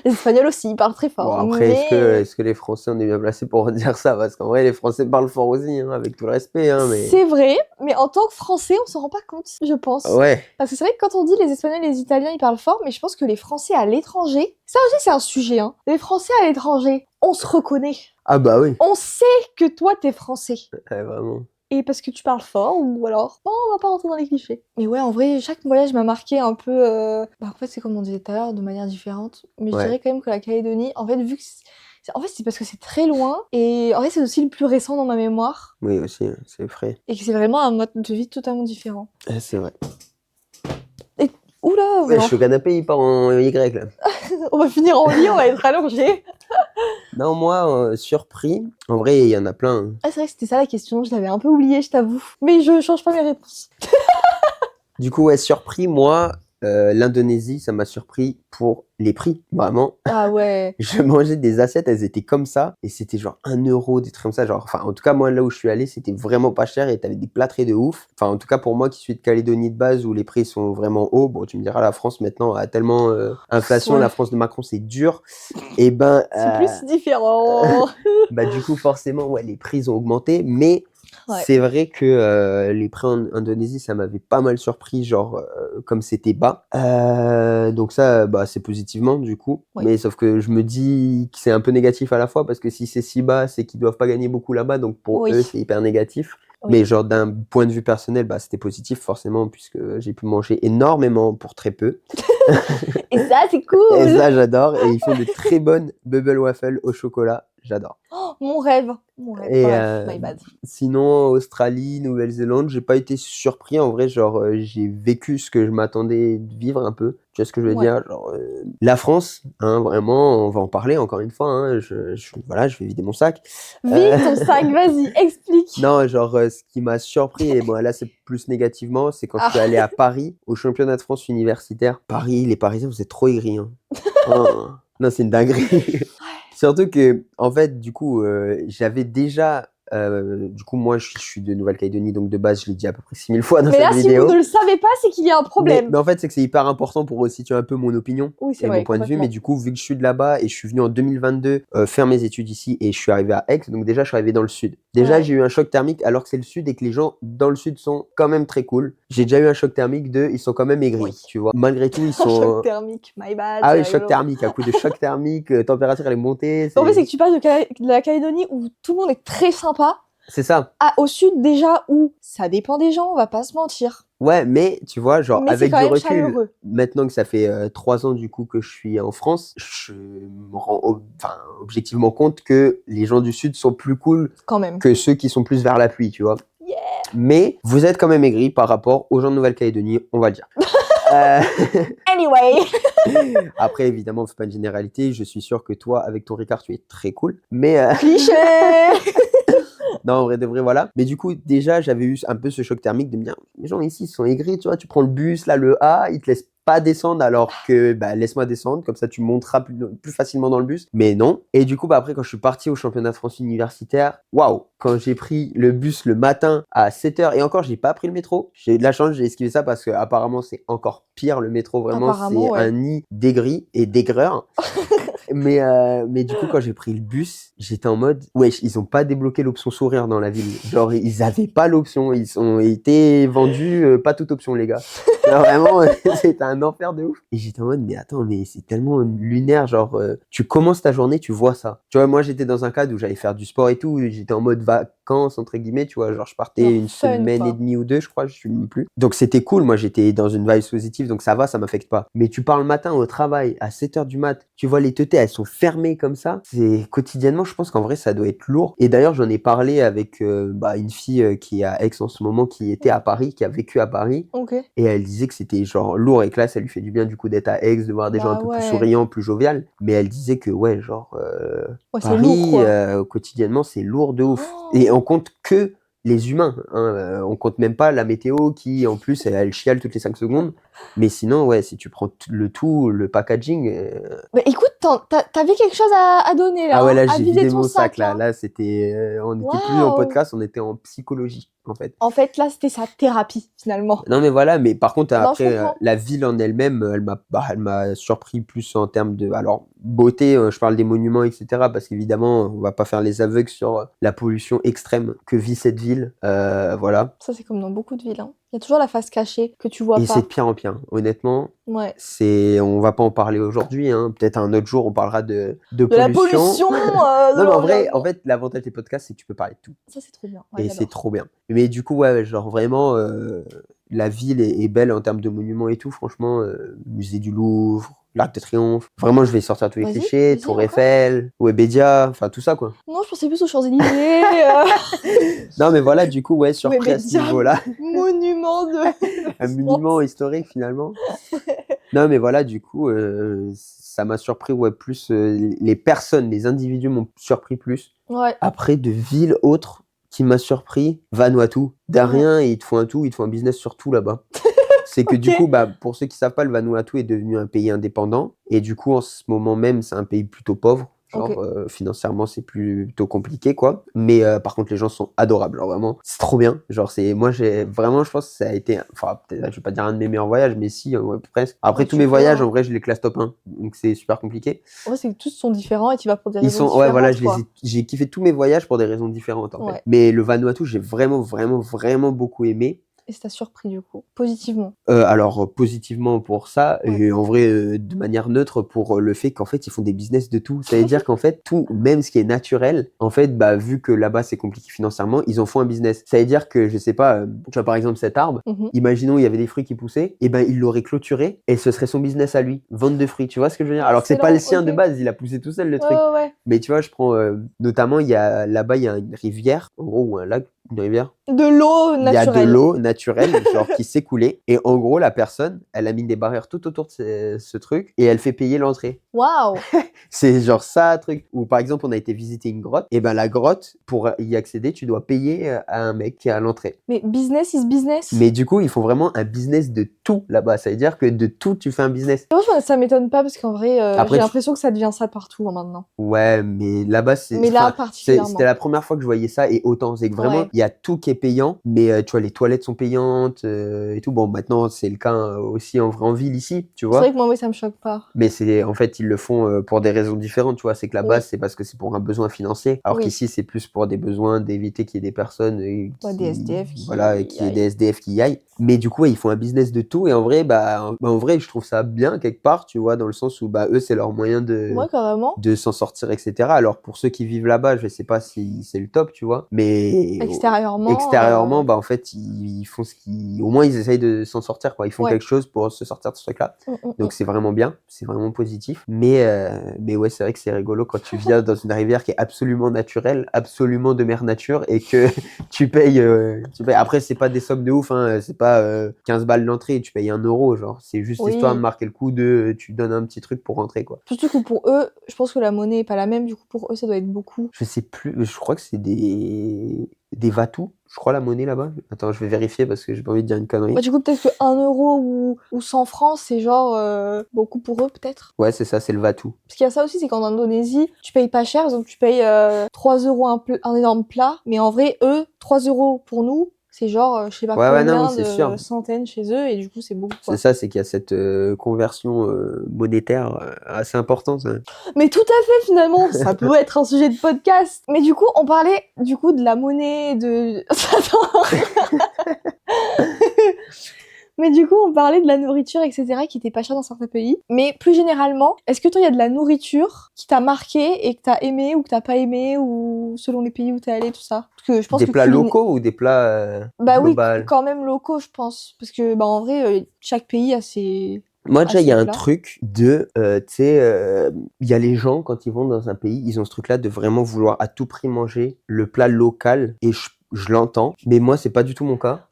Les Espagnols aussi, ils parlent très Bon, fort. après, Mais est-ce que les Français, on est bien placés pour dire ça? Parce qu'en vrai, les Français parlent fort aussi, hein, avec tout le respect, hein, mais... c'est vrai, mais en tant que Français, on s'en rend pas compte, je pense. Ouais. Parce que c'est vrai que quand on dit les Espagnols et les Italiens, ils parlent fort, mais je pense que les Français à l'étranger, ça aussi c'est un sujet, hein. Les Français à l'étranger, on se reconnaît. Ah bah oui. On sait que toi t'es français. Ouais, vraiment. Et parce que tu parles fort, ou alors, bon, on va pas rentrer dans les clichés. Mais ouais, en vrai, chaque voyage m'a marqué un peu. Bah, en fait, c'est comme on disait tout à l'heure, de manière différente. Mais je Ouais. dirais quand même que la Calédonie, en fait, vu que. En fait, c'est parce que c'est très loin, et en fait, c'est aussi le plus récent dans ma mémoire, Oui, aussi, hein, c'est frais. et que c'est vraiment un mode de vie totalement différent. C'est vrai. Et oula, Ouais, je non. suis au canapé, il part en Y, là. On va finir en lit, on va être allongé. Non, moi, surpris, en vrai, il y en a plein, hein. Ah, c'est vrai que c'était ça la question, je l'avais un peu oublié, je t'avoue. Mais je change pas mes réponses. Du coup, ouais, surpris, moi, l'Indonésie, ça m'a surpris pour les prix, vraiment. Ah ouais. Je mangeais des assiettes, elles étaient comme ça, et c'était genre 1 euro, des trucs comme ça. Genre, enfin, en tout cas, moi, là où je suis allé, c'était vraiment pas cher et t'avais des plats très de ouf. Enfin, en tout cas, pour moi qui suis de Calédonie de base, où les prix sont vraiment hauts, bon, tu me diras, la France maintenant a tellement inflation, la Ouais. France de Macron, c'est dur. Et ben, C'est plus différent. bah, du coup, forcément, ouais, les prix ont augmenté, mais Ouais. c'est vrai que les prix en Indonésie, ça m'avait pas mal surpris, genre, comme c'était bas. Donc ça, bah, c'est positivement, du coup. Oui. Mais sauf que je me dis que c'est un peu négatif à la fois, parce que si c'est si bas, c'est qu'ils doivent pas gagner beaucoup là-bas, donc pour Oui. eux, c'est hyper négatif. Oui. Mais genre, d'un point de vue personnel, bah, c'était positif, forcément, puisque j'ai pu manger énormément pour très peu. Et ça, c'est Et cool. ça, j'adore. Et ils font de très bonnes bubble waffles au chocolat. J'adore. Oh, mon rêve. Mon rêve. Et Bref, my bad. sinon, Australie, Nouvelle-Zélande, j'ai pas été surpris. En vrai, genre, j'ai vécu ce que je m'attendais de vivre un peu. Tu vois ce que je veux Ouais. dire? Genre, la France, hein, vraiment, on va en parler encore une fois. Hein, voilà, je vais vider mon sac. Vide ton sac, vas-y, explique. Non, genre, ce qui m'a surpris, et bon, là, c'est plus négativement, c'est quand je suis Ah. allé à Paris, au championnat de France universitaire. Paris, les Parisiens, vous êtes trop aigris, hein. Oh, non, c'est une dinguerie. Surtout que, en fait, du coup, j'avais déjà. Du coup, moi, je suis de Nouvelle-Calédonie, donc de base, je l'ai dit à peu près 6000 fois dans Mais là, cette si vous vidéo. ne le savez pas, c'est qu'il y a un problème. Mais en fait, c'est que c'est hyper important pour situer un peu mon opinion Oui, c'est et mon vrai, point de vue. complètement. Mais du coup, vu que je suis de là-bas et je suis venu en 2022 faire mes études ici et je suis arrivé à Aix, donc déjà, je suis arrivé dans le sud. Déjà, Ouais. j'ai eu un choc thermique alors que c'est le sud et que les gens dans le sud sont quand même très cool. j'ai déjà eu un choc thermique ils sont quand même aigris, Oui. tu vois. Malgré tout, ils Choc sont... thermique, my bad. Ah c'est oui, choc rigolo. thermique, à coup de choc thermique, température elle est montée, En fait, c'est que tu parles de la Calédonie où tout le monde est très sympa, c'est ça. au sud déjà où ça dépend des gens, on va pas se mentir. Ouais, mais tu vois, genre Mais c'est avec quand du même recul, chaleureux. maintenant que ça fait 3 ans du coup que je suis en France, je me rends objectivement compte que les gens du Sud sont plus cool Quand même. que ceux qui sont plus vers la pluie, tu vois. Yeah. Mais vous êtes quand même aigris par rapport aux gens de Nouvelle-Calédonie, on va le dire. Euh, Anyway. Après, évidemment, c'est pas une généralité. Je suis sûr que toi, avec ton Ricard, tu es très cool. Mais Cliché. non, en vrai de vrai, voilà. Mais du coup, déjà, j'avais eu un peu ce choc thermique de me dire, les gens ici, ils sont aigris, tu vois. Tu prends le bus, là, le A, ils te laissent pas descendre alors que, bah, laisse-moi descendre. Comme ça, tu monteras plus facilement dans le bus. Mais non. Et du coup, bah, après, quand je suis parti au championnat de France universitaire, waouh, quand j'ai pris le bus le matin à 7h, et encore, j'ai pas pris le métro. J'ai eu de la chance, j'ai esquivé ça parce que apparemment, c'est encore pire le métro. Vraiment, Apparemment, c'est ouais. un nid d'aigris et d'aigreur. Mais du coup, quand j'ai pris le bus, j'étais en mode, wesh, ils ont pas débloqué l'option sourire dans la ville. Genre, ils avaient pas l'option. Ils ont été vendus, pas toute option, les gars. Genre, vraiment, c'était un enfer de ouf. Et j'étais en mode, mais attends, mais c'est tellement lunaire. Genre, tu commences ta journée, tu vois ça. Tu vois, moi, j'étais dans un cadre où j'allais faire du sport et tout. J'étais en mode vacances, entre guillemets, tu vois. Genre, je partais Genre une fun, semaine quoi. et demie ou 2, je crois, je suis même plus. Donc, c'était cool. Moi, j'étais dans une vibe positive, donc ça va, ça m'affecte pas. Mais tu pars le matin au travail, à 7h du mat, tu vois les teutés, elles sont fermées comme ça. C'est quotidiennement, je pense qu'en vrai, ça doit être lourd. Et d'ailleurs, j'en ai parlé avec une fille qui est à Aix en ce moment, qui était à Paris, qui a vécu à Paris. Ok. Et elle disait que c'était genre lourd et que là, ça lui fait du bien du coup d'être à Aix, de voir des gens un Bah peu plus ouais. souriants, plus jovial. Mais elle disait que ouais, genre Ouais, c'est lourd, Paris, quoi. quotidiennement, c'est lourd de ouf. Oh. Et on compte que les humains, hein. On compte même pas la météo qui, en plus, elle chiale toutes les 5 secondes. Mais sinon, ouais, si tu prends le packaging. Bah écoute, t'avais quelque chose à donner là, Ah ouais, là, hein, à j'ai vider vidé ton mon sac, là. hein. Là, c'était, on n'était plus en Waouh. podcast, on était en psychologie, en fait. En fait, là, c'était sa thérapie, finalement. Non, mais voilà, mais par contre, Non, je après, comprends. la ville en elle-même, elle m'a surpris plus en termes de, alors, beauté, je parle des monuments, etc., parce qu'évidemment, on va pas faire les aveugles sur la pollution extrême que vit cette ville, voilà. Ça, c'est comme dans beaucoup de villes, hein. Il y a toujours la face cachée que tu vois Et c'est pas. de pire en pire, honnêtement. Ouais. On va pas en parler aujourd'hui, hein. Peut-être un autre jour, on parlera de De la pollution. pollution, de Non, mais en vrai, l'environnement. en fait, l'avantage des podcasts, c'est que tu peux parler de tout. Ça, c'est trop bien. Ouais, Et c'est j'adore. trop bien. Mais du coup, ouais, genre vraiment, la ville est belle en termes de monuments et tout. Franchement, musée du Louvre, l'Arc de Triomphe. Vraiment, je vais sortir tous les Vas-y, clichés, vas-y, Tour encore. Eiffel, Webedia, enfin tout ça, quoi. Non, je pensais plus aux Champs-Élysées. Non, mais voilà, du coup, ouais, surpris à ce Webedia, niveau-là. monument de Un monument historique, finalement. Non, mais voilà, du coup, ça m'a surpris, ouais, plus les personnes, les individus m'ont surpris plus. Ouais. Après, de villes autres qui m'a surpris, Vanuatu. D'un et ils te font un tout, ils te font un business sur tout là-bas. C'est que du Ok. coup, bah, pour ceux qui savent pas, le Vanuatu est devenu un pays indépendant. Et du coup, en ce moment même, c'est un pays plutôt pauvre. Genre, Ok. financièrement, c'est plutôt compliqué, quoi. Mais par contre, les gens sont adorables. Genre, vraiment, c'est trop bien. Genre, moi, vraiment, je pense que ça a été, enfin, peut-être, je vais pas dire un de mes meilleurs voyages, mais si, ouais, presque. Après, Ouais, tous tu mes peux, voyages, hein. en vrai, je les classe top 1. Donc, c'est super compliqué. En vrai, c'est que tous sont différents et tu vas pour des Ils raisons sont, ouais, voilà, différentes, quoi. j'ai kiffé tous mes voyages pour des raisons différentes, en fait. Ouais. Mais le Vanuatu, j'ai vraiment, vraiment, vraiment beaucoup aimé. Et ça t'a surpris, du coup, positivement. Alors, positivement pour ça, Ouais. et en vrai, de manière neutre pour le fait qu'en fait, ils font des business de tout. Ça veut dire qu'en fait, tout, même ce qui est naturel, en fait, bah, vu que là-bas, c'est compliqué financièrement, ils en font un business. Ça veut dire que, je sais pas, tu vois, par exemple, cet arbre, Mhm. imaginons, il y avait des fruits qui poussaient, et ben, il l'aurait clôturé, et ce serait son business à lui, vente de fruits. Tu vois ce que je veux dire? Alors que c'est pas le sien de ok. base, il a poussé tout seul le truc. Ouais. Mais tu vois, je prends, notamment, là-bas, il y a une rivière, en gros, ou un lac, une rivière. De l'eau Il y a de naturelle. l'eau naturelle, genre qui s'écoulait. Et en gros, la personne, elle a mis des barrières tout autour de ce truc et elle fait payer l'entrée. Waouh. C'est genre ça, truc. Ou par exemple, on a été visiter une grotte. Et ben la grotte, pour y accéder, tu dois payer à un mec qui est à l'entrée. Mais business is business. Mais du coup, ils font vraiment un business de tout là-bas. Ça veut dire que de tout, tu fais un business. Franchement, ça m'étonne pas parce qu'en vrai, Après, j'ai l'impression que ça devient ça partout, hein, maintenant. Ouais, mais là-bas, Mais là, c'était particulièrement. la première fois que je voyais ça et autant. C'est que vraiment, Ouais. il y a tout qui est payant, mais tu vois, les toilettes sont payantes et tout. Bon, maintenant, c'est le cas aussi en vrai en ville ici, tu C'est vois. vrai que moi, oui, ça me choque pas. Mais en fait, ils le font pour des raisons différentes, tu vois. C'est que la Oui. base, c'est parce que c'est pour un besoin financier, alors Oui. qu'ici, c'est plus pour des besoins d'éviter qu'il y ait des personnes Ouais, des SDF qui voilà, qu'il y ait aillent. des SDF qui y aillent. Mais du coup, ouais, ils font un business de tout et en vrai, en vrai, je trouve ça bien quelque part, tu vois, dans le sens où eux, c'est leur moyen Ouais, carrément. de s'en sortir, etc. Alors pour ceux qui vivent là-bas, je sais pas si c'est le top, tu vois, mais Extérieurement, en fait, ils font au moins ils essayent de s'en sortir, quoi. Ils font ouais. quelque chose pour se sortir de ce truc-là. Donc c'est vraiment bien, c'est vraiment positif. Mais ouais, c'est vrai que c'est rigolo quand tu viens dans une rivière qui est absolument naturelle, absolument de mère nature, et que tu payes. Après, c'est pas des sommes de ouf, hein. C'est pas 15 balles l'entrée, tu payes 1 euro, genre. C'est juste Oui. histoire de marquer le coup de tu donnes un petit truc pour rentrer, quoi. Surtout que pour eux, je pense que la monnaie est pas la même, du coup pour eux ça doit être beaucoup. Je sais plus, je crois que c'est des vatous, je crois, la monnaie là-bas. Attends, je vais vérifier parce que j'ai pas envie de dire une connerie. Bah, du coup, peut-être que 1 euro ou 100 francs, c'est genre beaucoup pour eux, peut-être. Ouais, c'est ça, c'est le vatou. Parce qu'il y a ça aussi, c'est qu'en Indonésie, tu payes pas cher, donc tu payes 3 euros un énorme plat, mais en vrai, eux, 3 euros pour nous, c'est genre, je sais pas Ouais, non, combien oui, c'est de sûr. centaines chez eux, et du coup, c'est beaucoup, quoi. C'est ça, c'est qu'il y a cette conversion monétaire assez importante, hein. Mais tout à fait, finalement, ça peut être un sujet de podcast. Mais du coup, on parlait du coup de la monnaie, de... Mais du coup, on parlait de la nourriture, etc., qui était pas chère dans certains pays. Mais plus généralement, est-ce que toi, il y a de la nourriture qui t'a marqué et que t'as aimé ou que t'as pas aimé, ou selon les pays où t'es allé, tout ça? Parce que je pense Des que plats locaux ou des plats Bah oui, global? quand même locaux, je pense. Parce que, en vrai, chaque pays a ses... Moi, déjà, il y a un plats. truc tu sais, il y a les gens, quand ils vont dans un pays, ils ont ce truc-là de vraiment vouloir à tout prix manger le plat local, et je l'entends, mais moi, c'est pas du tout mon cas.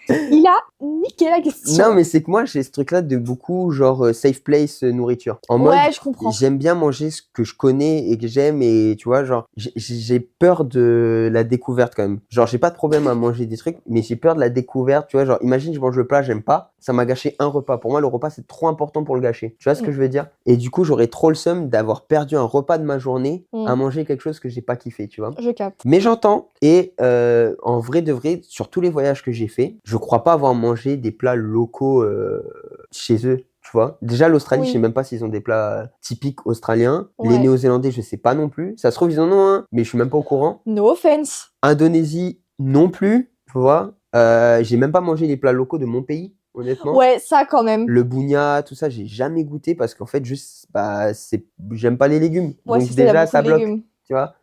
Il a niqué la question. Non, mais c'est que moi, j'ai ce truc-là de beaucoup, genre, safe place nourriture. En mode, Ouais, je comprends. j'aime bien manger ce que je connais et que j'aime, et tu vois, genre, j'ai peur de la découverte quand même. Genre, j'ai pas de problème à manger des trucs, mais j'ai peur de la découverte, tu vois. Genre, imagine, je mange le plat, j'aime pas, ça m'a gâché un repas. Pour moi, le repas, c'est trop important pour le gâcher. Tu vois ce que je veux dire? Et du coup, j'aurais trop le seum d'avoir perdu un repas de ma journée à manger quelque chose que j'ai pas kiffé, tu vois. Je capte. Mais j'entends, et en vrai de vrai, sur tous les voyages que j'ai fait, je crois pas avoir mangé des plats locaux chez eux, tu vois. Déjà, l'Australie, je sais même pas s'ils ont des plats typiques australiens. Les Ouais. Néo-Zélandais, je sais pas non plus. Ça se trouve, ils en ont un, mais je suis même pas au courant. No offense. Indonésie, non plus, tu vois. J'ai même pas mangé les plats locaux de mon pays, honnêtement. Ouais, ça quand même. Le bougna, tout ça, j'ai jamais goûté parce qu'en fait, juste, j'aime pas les légumes. Ouais, Donc c'est ça, il y a déjà, beaucoup ça de bloque, légumes. tu vois.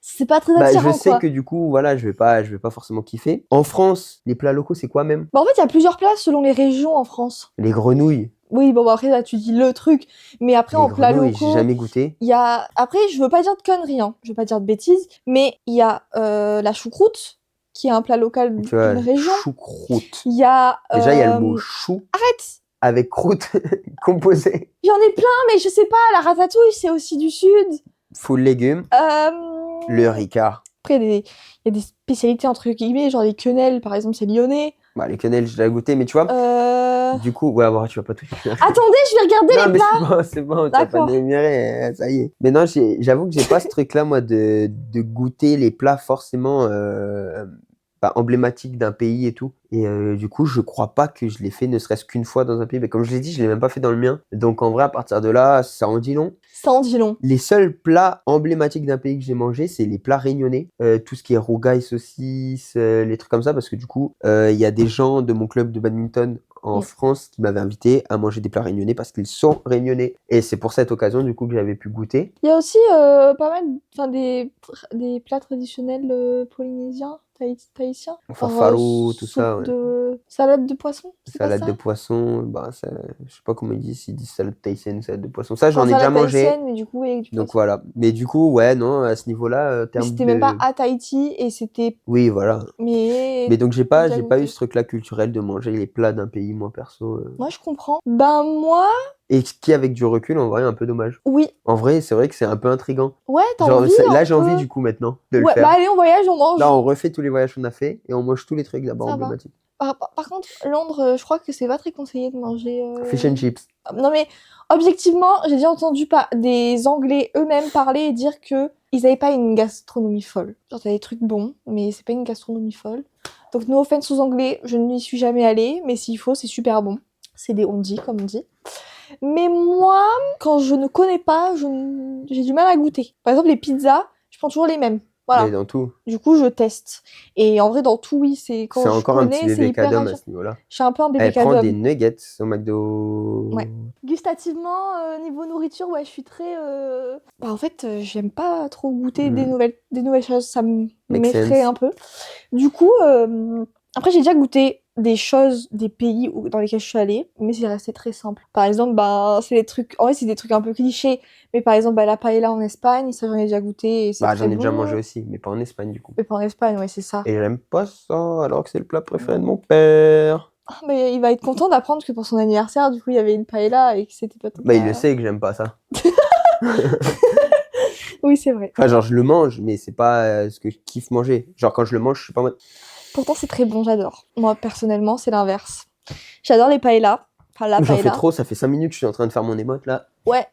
c'est pas très attirant, je sais quoi. que du coup, voilà, je vais pas forcément kiffer. En France, les plats locaux, c'est quoi même? Bah, en fait, il y a plusieurs plats selon les régions en France. Les grenouilles. Oui, bon, bah, après, là, tu dis le truc. Mais après, Les en plats grenouilles, j'ai locaux, jamais goûté. il y a... Après, je veux pas dire de conneries, hein. Je veux pas dire de bêtises. Mais il y a la choucroute, qui est un plat local Tu vois, d'une région. choucroute. Il y a... Déjà, il y a le mot chou Arrête! avec croûte composé. J'en ai plein, mais je sais pas, la ratatouille, c'est aussi du sud. Full légumes. Le ricard. Après, il y a des spécialités entre guillemets, genre les quenelles, par exemple, c'est lyonnais. Bah, les quenelles, j'ai déjà goûté, mais tu vois, du coup, ouais, bon, tu vas pas tout faire. Attendez, je vais regarder Non, les mais plats. c'est bon, tu vas pas démirer, ça y est. Mais non, j'avoue que j'ai pas ce truc-là, moi, de goûter les plats forcément emblématiques d'un pays et tout. Et du coup, je crois pas que je l'ai fait ne serait-ce qu'une fois dans un pays. Mais comme je l'ai dit, je l'ai même pas fait dans le mien. Donc en vrai, à partir de là, ça en dit long. Ça en dit long. Les seuls plats emblématiques d'un pays que j'ai mangé, c'est les plats réunionnais. Tout ce qui est rougail, saucisse, les trucs comme ça. Parce que du coup, il y a des gens de mon club de badminton en France qui m'avaient invité à manger des plats réunionnais parce qu'ils sont réunionnais. Et c'est pour cette occasion, du coup, que j'avais pu goûter. Il y a aussi pas mal, des plats traditionnels polynésiens. Tahitien. Farfaru, tout ça, ouais. Salade de poisson, c'est pas Salade ça? de poisson, je sais pas comment ils disent, salade tahitienne, salade de poisson. Ça, j'en ai déjà mangé. Mais du coup, avec du Donc poisson. voilà. Mais du coup, ouais, non, à ce niveau-là, Mais c'était même pas à Tahiti et c'était. Oui, voilà. Mais donc j'ai pas goûté. eu ce truc-là culturel de manger les plats d'un pays, moi perso. Moi, je comprends. Ben moi. Et ce qui, avec du recul, en vrai, est un peu dommage. Oui. En vrai, c'est vrai que c'est un peu intriguant. Ouais, t'as envie là, j'ai envie du coup maintenant de le faire. Bah allez, on voyage, on mange. Là, on refait tous les voyages qu'on a fait et on mange tous les trucs d'abord emblématiques. Par contre, Londres, je crois que c'est pas très conseillé de manger. Fish and chips. Non mais, objectivement, j'ai déjà entendu des Anglais eux-mêmes parler et dire que ils avaient pas une gastronomie folle. Genre, t'as des trucs bons, mais c'est pas une gastronomie folle. Donc, no offense aux Anglais, je n'y suis jamais allée, mais s'il faut, c'est super bon. C'est des on-dit, comme on dit. Mais moi, quand je ne connais pas, j'ai du mal à goûter. Par exemple, les pizzas, je prends toujours les mêmes. Mais Voilà. dans tout, Du coup, je teste. Et en vrai, dans tout, oui, c'est quand c'est je encore un petit connais, c'est bébé hyper cadom à agréable. ce niveau-là. Je suis un peu un bébé Elle prend des cadom. nuggets au McDo. Ouais. Gustativement, niveau nourriture, ouais, je suis très. Bah, en fait, j'aime pas trop goûter des nouvelles choses. Ça Make m'effraie sense. un peu. Du coup, après, j'ai déjà goûté des choses des pays dans lesquels je suis allée, mais c'est resté très simple. Par exemple, bah, c'est des trucs. En vrai, c'est des trucs un peu clichés. Mais par exemple, bah, la paella en Espagne, ça, j'en ai déjà goûté et c'est Bah, très j'en ai déjà bon. mangé aussi, mais pas en Espagne du coup. Mais pas en Espagne, ouais, c'est ça. Et j'aime pas ça, alors que c'est le plat préféré de mon père. Ah, mais il va être content d'apprendre que pour son anniversaire, du coup, il y avait une paella et que c'était pas Bah, il le sait que j'aime pas ça. Oui, c'est vrai. Enfin, genre, je le mange, mais c'est pas ce que je kiffe manger. Genre, quand je le mange, je suis pas en mode. Pourtant, c'est très bon, j'adore. Moi, personnellement, c'est l'inverse. J'adore les paellas. Enfin, la J'en fais paella. trop, ça fait 5 minutes que je suis en train de faire mon émote là. Ouais.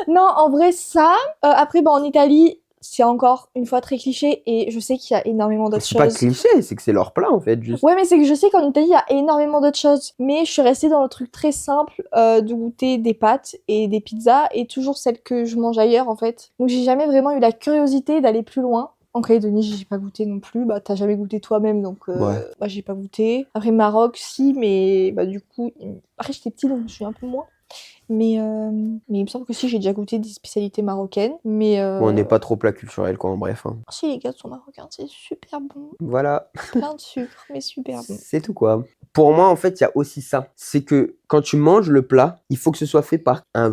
Non, en vrai, ça. Après, bah, en Italie, c'est encore une fois très cliché et je sais qu'il y a énormément d'autres C'est pas choses. cliché, c'est que c'est leur plat en fait, juste. Ouais, mais c'est que je sais qu'en Italie, il y a énormément d'autres choses. Mais je suis restée dans le truc très simple de goûter des pâtes et des pizzas et toujours celles que je mange ailleurs en fait. Donc j'ai jamais vraiment eu la curiosité d'aller plus loin. En Calédonie, j'ai pas goûté non plus. Bah, t'as jamais goûté toi-même, donc Ouais. bah, j'ai pas goûté. Après, Maroc, si, mais bah, du coup, après, j'étais petite, donc je suis un peu moins. Mais il me semble que si, j'ai déjà goûté des spécialités marocaines. Mais Bon, on n'est pas trop plat culturel quoi, en bref. Hein. si, les gâteaux marocains, c'est super bon. Voilà, Plein de sucre, mais super bon. c'est tout quoi. Pour moi, en fait, il y a aussi ça. C'est que quand tu manges le plat, il faut que ce soit fait par une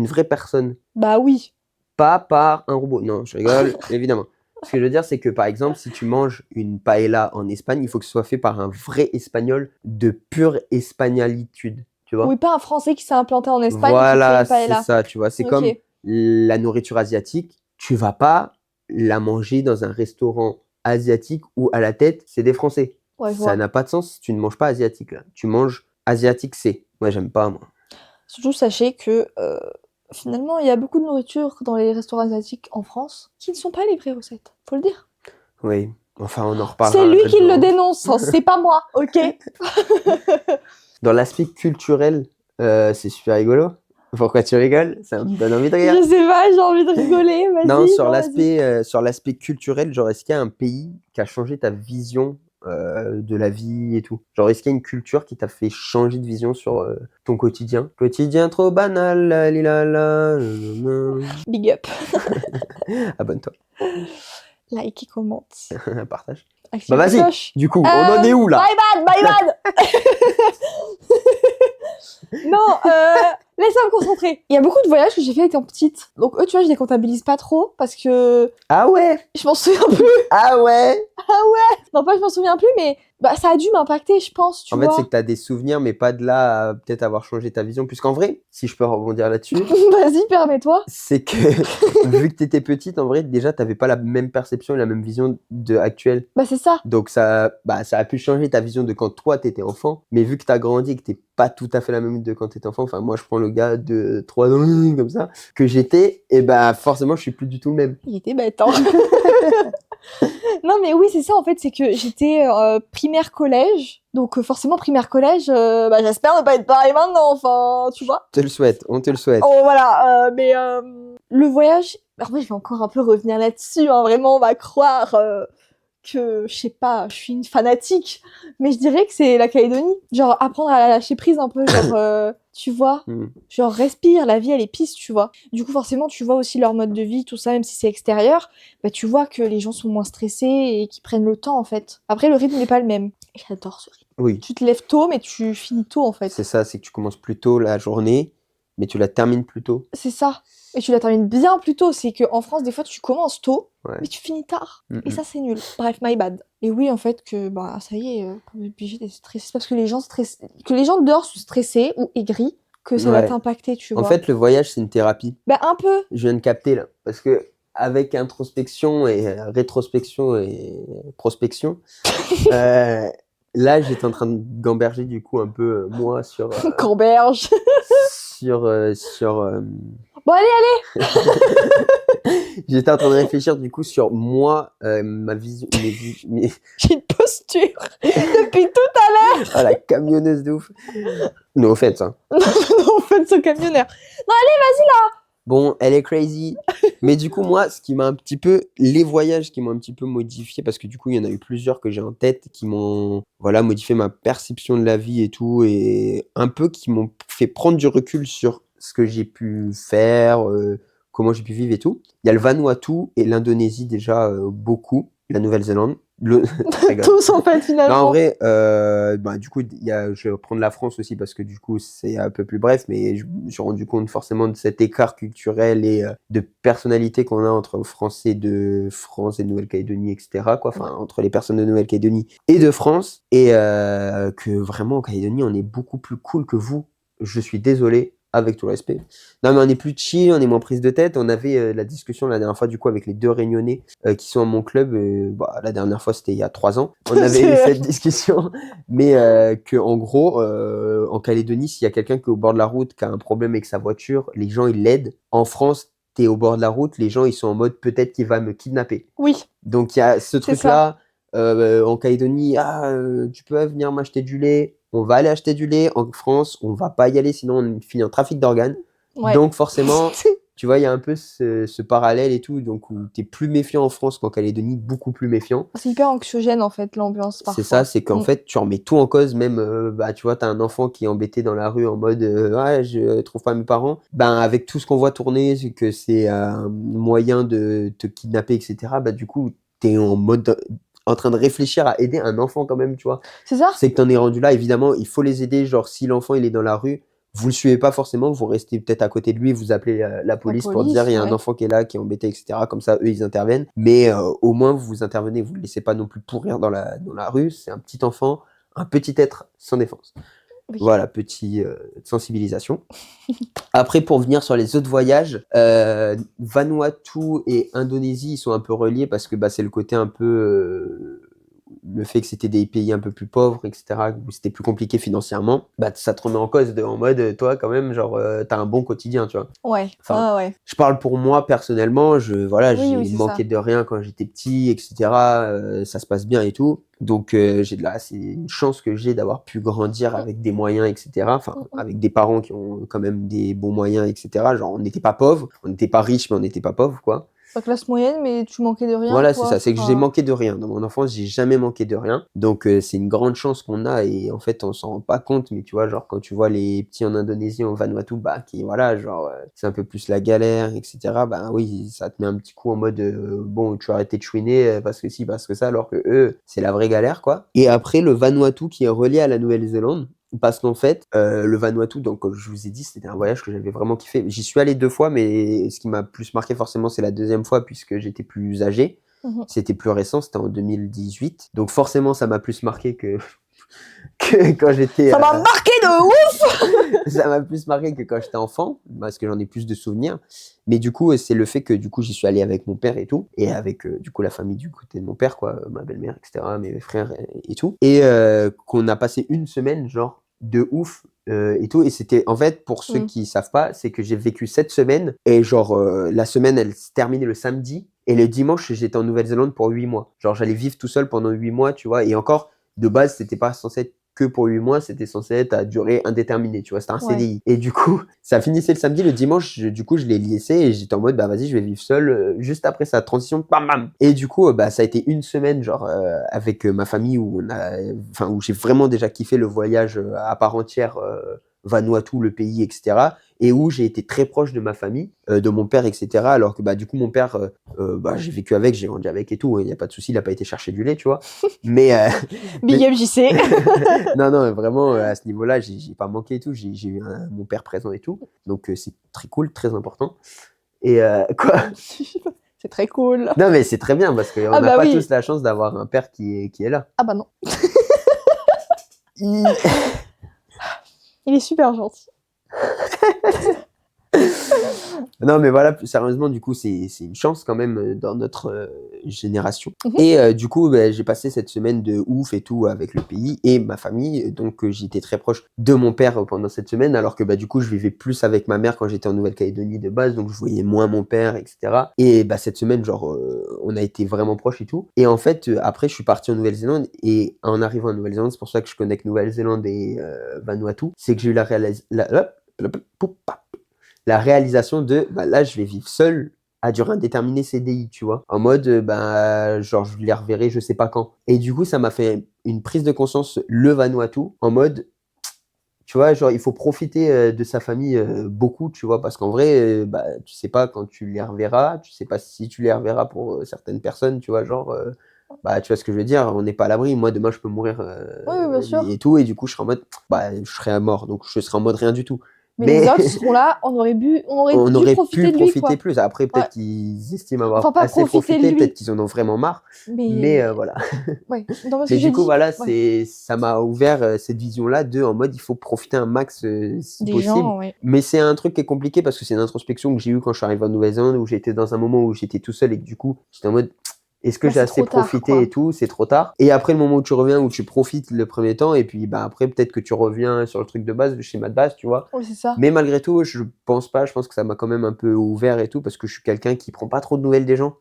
vraie personne. Bah oui. Pas par un robot. Non, je rigole, évidemment. Ce que je veux dire, c'est que par exemple, si tu manges une paella en Espagne, il faut que ce soit fait par un vrai espagnol de pure espagnolitude. Tu vois? Oui, pas un Français qui s'est implanté en Espagne et qui crée Voilà, une c'est paella. ça, tu vois. C'est Ok. comme la nourriture asiatique. Tu vas pas la manger dans un restaurant asiatique où à la tête, c'est des Français. Ouais, je Ça vois. n'a pas de sens. Tu ne manges pas asiatique là. Tu manges asiatique C. Moi, j'aime pas, moi. Surtout, sachez que finalement, il y a beaucoup de nourriture dans les restaurants asiatiques en France qui ne sont pas les vraies recettes. Faut le dire. Oui. Enfin, on en reparlera C'est un lui autre qui le jour. dénonce, hein, c'est pas moi, ok? Dans l'aspect culturel, c'est super rigolo. Pourquoi tu rigoles? Ça me donne envie de rire. Je sais pas, j'ai envie de rigoler, vas-y. Non, sur vas-y. l'aspect culturel, genre, est-ce qu'il y a un pays qui a changé ta vision de la vie et tout? Genre, est-ce qu'il y a une culture qui t'a fait changer de vision sur ton quotidien? Quotidien trop banal, la li la la, Big up. abonne-toi, Like et commente. partage. Active Bah la vas-y, cloche. du coup, on en est où là? My bad. Non, laisse-moi me concentrer. Il y a beaucoup de voyages que j'ai fait étant petite. Donc eux, tu vois, je les comptabilise pas trop parce que Ah ouais, je m'en souviens plus. ah ouais. Non, pas je m'en souviens plus, mais bah, ça a dû m'impacter, je pense, tu En fait, vois. c'est que tu as des souvenirs, mais pas de là à peut-être avoir changé ta vision. Puisqu'en vrai, si je peux rebondir là-dessus, Vas-y, permets-toi. c'est que vu que tu étais petite, en vrai, déjà, tu n'avais pas la même perception et la même vision actuelle. Bah c'est ça. Donc, ça a pu changer ta vision de quand toi, tu étais enfant. Mais vu que tu as grandi et que tu pas tout à fait la même de quand tu étais enfant, enfin, moi, je prends le gars de 3 ans, comme ça, que j'étais, et bah forcément, je suis plus du tout le même. Il était bête, hein. Non, mais oui, c'est ça, en fait, c'est que j'étais primaire-collège. Donc forcément, primaire-collège, bah, j'espère ne pas être pareil maintenant, enfin, tu vois. On te le souhaite, on te le souhaite. Oh, voilà, mais le voyage... Alors moi, je vais encore un peu revenir là-dessus, hein, vraiment, on va croire que, je sais pas, je suis une fanatique, mais je dirais que c'est la Calédonie. Genre, apprendre à lâcher prise un peu, genre, tu vois, genre, respire, la vie, elle est pisse, tu vois. Du coup, forcément, tu vois aussi leur mode de vie, tout ça, même si c'est extérieur, bah, tu vois que les gens sont moins stressés et qu'ils prennent le temps, en fait. Après, le rythme n'est pas le même. Et j'adore ce rythme. Oui. Tu te lèves tôt, mais tu finis tôt, en fait. C'est ça, c'est que tu commences plus tôt la journée, mais tu la termines plus tôt. C'est ça. Et tu la termines bien plus tôt. C'est qu'en France, des fois, tu commences tôt, Ouais. mais tu finis tard. Et ça, c'est nul. Bref, my bad. Et oui, en fait, que bah ça y est, on est obligé d'être stressé. C'est parce que les gens dehors sont stressés ou aigris que ça va t'impacter, tu vois. En fait, le voyage, c'est une thérapie. Bah, un peu. Je viens de capter, là. Parce que, avec introspection et rétrospection et prospection, là, j'étais en train de gamberger du coup un peu moi Camberge. sur Bon, allez, j'étais en train de réfléchir du coup sur moi, ma vision, j'ai une posture depuis tout. ah, la camionneuse de ouf. No offense, hein. En fait, ce camionneur. Bon, elle est crazy. Mais du coup, moi, les voyages qui m'ont un petit peu modifié, parce que du coup, il y en a eu plusieurs que j'ai en tête qui m'ont, voilà, modifié ma perception de la vie et tout, et un peu qui m'ont fait prendre du recul sur ce que j'ai pu faire, comment j'ai pu vivre et tout. Il y a le Vanuatu et l'Indonésie déjà, beaucoup, la Nouvelle-Zélande. Je rigole. Tous, en fait, Non, en finalement. vrai, du coup, je vais prendre la France aussi parce que du coup, c'est un peu plus bref, mais je me suis rendu compte forcément de cet écart culturel et de personnalité qu'on a entre Français de France et de Nouvelle-Calédonie, etc., quoi. Enfin, entre les personnes de Nouvelle-Calédonie et de France. Et que vraiment, en Calédonie, on est beaucoup plus cool que vous. Je suis désolé, avec tout le respect. Non, mais on est plus chill, on est moins prise de tête. On avait la discussion la dernière fois, du coup, avec les 2 Réunionnais qui sont à mon club. La dernière fois, c'était il y a 3 ans. On avait eu cette discussion, mais que en gros, en Calédonie, s'il y a quelqu'un qui est au bord de la route, qui a un problème avec sa voiture, les gens, ils l'aident. En France, t'es au bord de la route, les gens, ils sont en mode peut-être qu'il va me kidnapper. Oui, Donc il y a ce c'est ça. truc-là. En Calédonie, tu peux venir m'acheter du lait. On va aller acheter du lait. En France, on va pas y aller, sinon on finit en trafic d'organes. Ouais. Donc forcément, tu vois, il y a un peu ce parallèle et tout. Donc où t'es plus méfiant en France qu'en Calédonie, beaucoup plus méfiant. C'est hyper anxiogène, en fait, l'ambiance, parfois. C'est ça, c'est qu'en fait, tu remets tout en cause, même, tu vois, t'as un enfant qui est embêté dans la rue en mode, ouais, je trouve pas mes parents. Ben, avec tout ce qu'on voit tourner, c'est que c'est un moyen de te kidnapper, etc. Bah, du coup, t'es en train de réfléchir à aider un enfant quand même, tu vois. C'est ça? C'est que t'en es rendu là, évidemment, il faut les aider. Genre, si l'enfant il est dans la rue, vous le suivez pas forcément, vous restez peut-être à côté de lui, vous appelez la police pour dire il y a un enfant qui est là, qui est embêté, etc. Comme ça, eux ils interviennent. Mais au moins vous intervenez, vous le laissez pas non plus pourrir dans la rue. C'est un petit enfant, un petit être sans défense. Oui. Voilà, petite sensibilisation. Après, pour venir sur les autres voyages, Vanuatu et Indonésie, ils sont un peu reliés parce que c'est le côté un peu le fait que c'était des pays un peu plus pauvres, etc., où c'était plus compliqué financièrement, ça te remet en cause en mode, toi, quand même, genre, t'as un bon quotidien, tu vois. Ouais. Enfin, ouais. Je parle pour moi, personnellement, Oui, j'ai manqué de rien quand j'étais petit, etc., ça se passe bien et tout. Donc, c'est une chance que j'ai d'avoir pu grandir avec des moyens, etc., enfin, avec des parents qui ont quand même des bons moyens, etc., genre, on n'était pas pauvres, on n'était pas riches, mais on n'était pas pauvres, quoi. Pas classe moyenne, mais tu manquais de rien, Voilà, quoi. c'est ça, c'est que j'ai manqué de rien. Dans mon enfance, j'ai jamais manqué de rien. Donc, c'est une grande chance qu'on a et en fait, on s'en rend pas compte. Mais tu vois, genre, quand tu vois les petits en Indonésie, en Vanuatu, qui, voilà, genre, c'est un peu plus la galère, etc. Oui, ça te met un petit coup en mode, bon, tu vas arrêter de chouiner parce que si, parce que ça, alors que eux, c'est la vraie galère, quoi. Et après, le Vanuatu qui est relié à la Nouvelle-Zélande. Parce qu'en fait, le Vanuatu, donc comme je vous ai dit, c'était un voyage que j'avais vraiment kiffé. J'y suis allé 2 fois, mais ce qui m'a plus marqué forcément, c'est la 2e fois puisque j'étais plus âgé. C'était plus récent, c'était en 2018. Donc forcément, ça m'a plus marqué que quand j'étais... Ça m'a marqué de ouf. Ça m'a plus marqué que quand j'étais enfant, parce que j'en ai plus de souvenirs. Mais du coup, c'est le fait que du coup, j'y suis allé avec mon père et tout, et avec du coup la famille du côté de mon père, quoi, ma belle-mère, etc., mes frères et tout. Et qu'on a passé une semaine, genre, de ouf et tout. Et c'était, en fait, pour ceux qui savent pas, c'est que j'ai vécu cette semaine, et genre, la semaine, elle se terminait le samedi, et le dimanche, j'étais en Nouvelle-Zélande pour 8 mois. Genre, j'allais vivre tout seul pendant 8 mois, tu vois, et encore, de base, c'était pas censé être que pour 8 mois, c'était censé être à durée indéterminée, tu vois, c'était un CDI. Et du coup, ça finissait le samedi, le dimanche, du coup, je l'ai laissé et j'étais en mode, vas-y, je vais vivre seul. Juste après sa transition, bam, bam. Et du coup, ça a été une semaine, genre, avec ma famille où où j'ai vraiment déjà kiffé le voyage à part entière, Vanuatu, le pays, etc. Et où j'ai été très proche de ma famille, de mon père, etc. Alors que, du coup, mon père, j'ai vécu avec, j'ai grandi avec et tout. Il n'y a pas de souci, il n'a pas été chercher du lait, tu vois. Mais, Big up JC. non, vraiment, à ce niveau-là, j'ai pas manqué et tout. J'ai eu mon père présent et tout. Donc, c'est très cool, très important. Et quoi? C'est très cool. Non, mais c'est très bien parce qu'on n'a pas tous la chance d'avoir un père qui est là. Ah non. Il est super gentil. Non, mais voilà, plus sérieusement, du coup, c'est une chance quand même dans notre génération. Mhm. Et du coup, bah, j'ai passé cette semaine de ouf et tout avec le pays et ma famille. Donc, j'étais très proche de mon père pendant cette semaine, alors que bah, du coup, je vivais plus avec ma mère quand j'étais en Nouvelle-Calédonie de base. Donc, je voyais moins mon père, etc. Et bah, cette semaine, genre, on a été vraiment proches et tout. Et en fait, après, je suis parti en Nouvelle-Zélande. Et en arrivant en Nouvelle-Zélande, c'est pour ça que je connecte Nouvelle-Zélande et Vanuatu, c'est que j'ai eu la réalisation de bah, là je vais vivre seul à durée indéterminée CDI, tu vois, en mode bah genre je les reverrai je sais pas quand. Et du coup ça m'a fait une prise de conscience le Vanuatu en mode tu vois genre il faut profiter de sa famille beaucoup, tu vois, parce qu'en vrai bah tu sais pas quand tu les reverras, tu sais pas si tu les reverras pour certaines personnes, tu vois, genre bah tu vois ce que je veux dire, on n'est pas à l'abri, moi demain je peux mourir Oui, oui, bien et sûr. tout, et du coup je serai en mode bah je serai mort, donc je serai en mode rien du tout. Mais les Mais autres seront là, on aurait on dû aurait pu profiter de lui, profiter quoi. plus. Après, Ouais. peut-être qu'ils estiment avoir Enfin, pas assez profiter de profité, peut-être lui, qu'ils en ont vraiment marre. Mais mais voilà. ouais. Non, parce Mais que j'ai du coup, dit, voilà, ouais, ça m'a ouvert cette vision-là de en mode il faut profiter un max si des possible. gens, ouais. Mais c'est un truc qui est compliqué parce que c'est une introspection que j'ai eue quand je suis arrivé en Nouvelle-Zélande où j'étais dans un moment où j'étais tout seul et que du coup, j'étais en mode est-ce que Là, j'ai c'est assez trop tard, profité et quoi. tout, c'est trop tard. Et après le moment où tu reviens, où tu profites le premier temps, et puis bah, après peut-être que tu reviens sur le truc de base, le schéma de base, tu vois. Oui, c'est ça. Mais malgré tout, je pense pas, je pense que ça m'a quand même un peu ouvert et tout, parce que je suis quelqu'un qui prend pas trop de nouvelles des gens.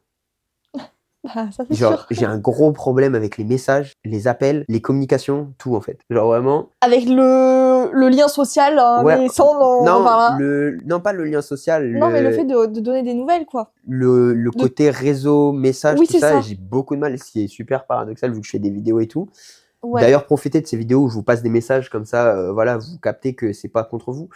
Bah, ça, c'est Genre, sûr. j'ai un gros problème avec les messages, les appels, les communications, tout en fait. Genre vraiment, Avec le lien social, ouais, mais sans, non, enfin là. non pas le lien social, Non, mais le fait de donner des nouvelles, quoi. le De... côté réseau, message, Oui, tout c'est ça, ça. j'ai beaucoup de mal, ce qui est super paradoxal vu que je fais des vidéos et tout. Ouais. D'ailleurs, profitez de ces vidéos où je vous passe des messages comme ça, voilà, vous captez que c'est pas contre vous.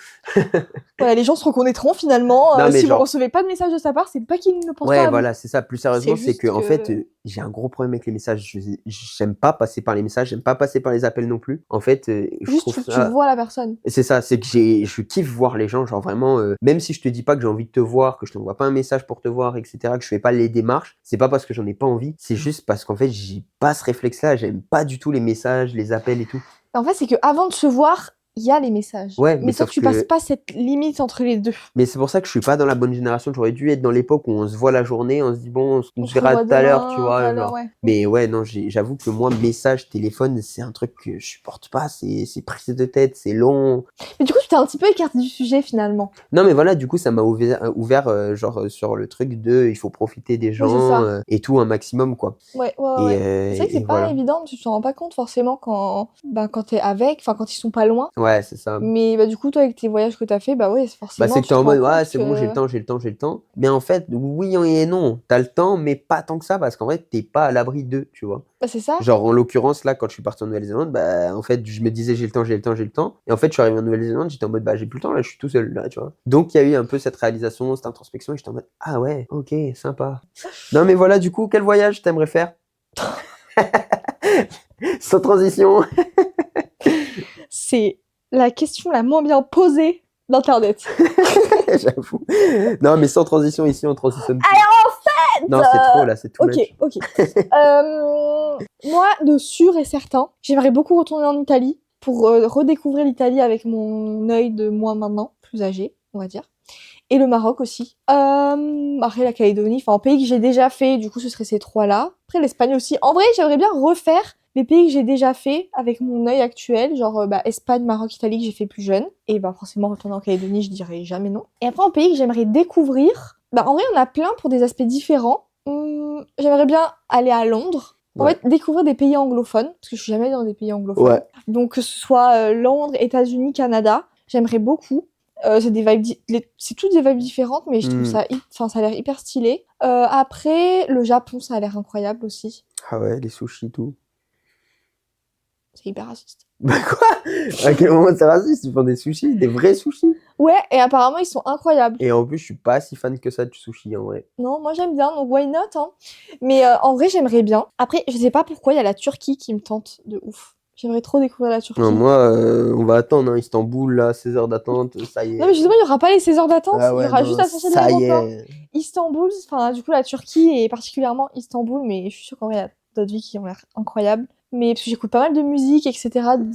Voilà, les gens se reconnaîtront finalement. Non, mais Si vous genre, recevez pas de message de sa part, c'est pas qu'il ne pense ouais, pas à vous. voilà, c'est ça. Plus C'est sérieusement, c'est que juste en fait, que j'ai un gros problème avec les messages. J'aime pas passer par les messages, j'aime pas passer par les appels non plus. En fait, je juste trouve faut que tu ça. vois la personne. C'est ça, c'est que je kiffe voir les gens, genre vraiment, même si je te dis pas que j'ai envie de te voir, que je t'envoie pas un message pour te voir, etc., que je fais pas les démarches, c'est pas parce que j'en ai pas envie, c'est juste parce qu'en fait, j'ai pas ce réflexe-là, j'aime pas du tout les messages, les appels et tout. En fait, c'est que avant de se voir, il y a les messages. Ouais, mais Mais toi, sauf tu passes que pas cette limite entre les deux. Mais c'est pour ça que je suis pas dans la bonne génération. J'aurais dû être dans l'époque où on se voit la journée, on se dit bon, on On se se verra revoit tout à l'heure, tu demain, tout vois, à l'heure, genre. ouais. Mais ouais, non, j'avoue que moi, message, téléphone, c'est un truc que je supporte pas. C'est prise de tête, c'est long. Mais du coup, tu t'es un petit peu écarté du sujet finalement. Non, mais voilà, du coup, ça m'a ouvert genre sur le truc de il faut profiter des Oui, c'est gens ça. et tout un maximum, quoi. Ouais, ouais, ouais, Et, ouais. C'est vrai que c'est pas voilà. évident, tu te rends pas compte forcément quand t'es avec, enfin quand ils sont pas loin. Ouais, c'est ça. Mais bah, du coup, toi, avec tes voyages que t'as fait, bah ouais, Bah, forcément, c'est que tu t'es te en rends mode, ouais, compte c'est bon, j'ai le que. temps, j'ai le temps, j'ai le temps. Mais en fait, oui et non. T'as le temps, mais pas tant que ça, parce qu'en vrai, t'es pas à l'abri d'eux, tu vois. Bah, c'est ça. Genre, en l'occurrence, là, quand je suis parti en Nouvelle-Zélande, bah, en fait, je me disais, j'ai le temps, j'ai le temps, j'ai le temps. Et en fait, je suis arrivé en Nouvelle-Zélande, j'étais en mode, bah, j'ai plus le temps, là, je suis tout seul, là, tu vois. Donc, il y a eu un peu cette réalisation, cette introspection, et j'étais en mode, ah ouais, ok, sympa. Non, mais voilà, du coup, quel voyage t'aimerais faire? Sans transition. C'est la question la moins bien posée d'Internet. J'avoue. Non, mais sans transition, ici, on transitionne plus. Alors, en fait, Non, c'est trop, là, c'est too ok, much. ok. Moi, de sûr et certain, j'aimerais beaucoup retourner en Italie pour redécouvrir l'Italie avec mon œil de moi maintenant, plus âgé, on va dire. Et le Maroc aussi. Après la Calédonie, enfin, en pays que j'ai déjà fait, du coup, ce serait ces trois-là. Après l'Espagne aussi. En vrai, j'aimerais bien refaire les pays que j'ai déjà fait avec mon œil actuel, genre bah, Espagne, Maroc, Italie que j'ai fait plus jeune. Et bah forcément, retourner en Calédonie, je dirais jamais non. Et après, un pays que j'aimerais découvrir, bah en vrai, on a plein pour des aspects différents. J'aimerais bien aller à Londres. En Ouais. fait, découvrir des pays anglophones, parce que je suis jamais dans des pays anglophones. Ouais. Donc, que ce soit Londres, États-Unis, Canada, j'aimerais beaucoup. C'est des vibes, c'est toutes des vibes différentes, mais je trouve ça, ça a l'air hyper stylé. Après, le Japon, ça a l'air incroyable aussi. Ah ouais, les sushis, tout. C'est hyper raciste. Bah quoi? À quel moment c'est raciste? Ils font des sushis, des vrais sushis. Ouais, et apparemment, ils sont incroyables. Et en plus, je suis pas si fan que ça du sushi, en vrai. Non, moi j'aime bien, donc why not, hein. Mais en vrai, j'aimerais bien. Après, je sais pas pourquoi, il y a la Turquie qui me tente de ouf. J'aimerais trop découvrir la Turquie. Non, moi, on va attendre, hein, Istanbul, là, 16 heures d'attente, ça y est. Non, mais justement, il n'y aura pas les 16 heures d'attente. Ah Il y ouais, aura non, juste à sortir de ça y l'aéroport. est. Istanbul, enfin, du coup, la Turquie et particulièrement Istanbul, mais je suis sûre qu'en vrai, il y a d'autres villes qui ont l'air incroyables. Mais parce que j'écoute pas mal de musique, etc.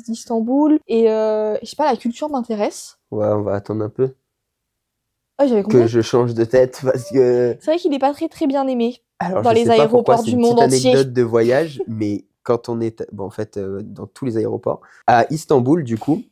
d'Istanbul. Et je sais pas, la culture m'intéresse. Ouais, on va attendre un peu. Ah, j'avais que compris. je change de tête parce que... C'est vrai qu'il est pas très très bien aimé Alors, dans je les sais pas pourquoi, aéroports c'est du une monde petite entier. anecdote de voyage, mais quand on est, bon, en fait, dans tous les aéroports, à Istanbul, du coup,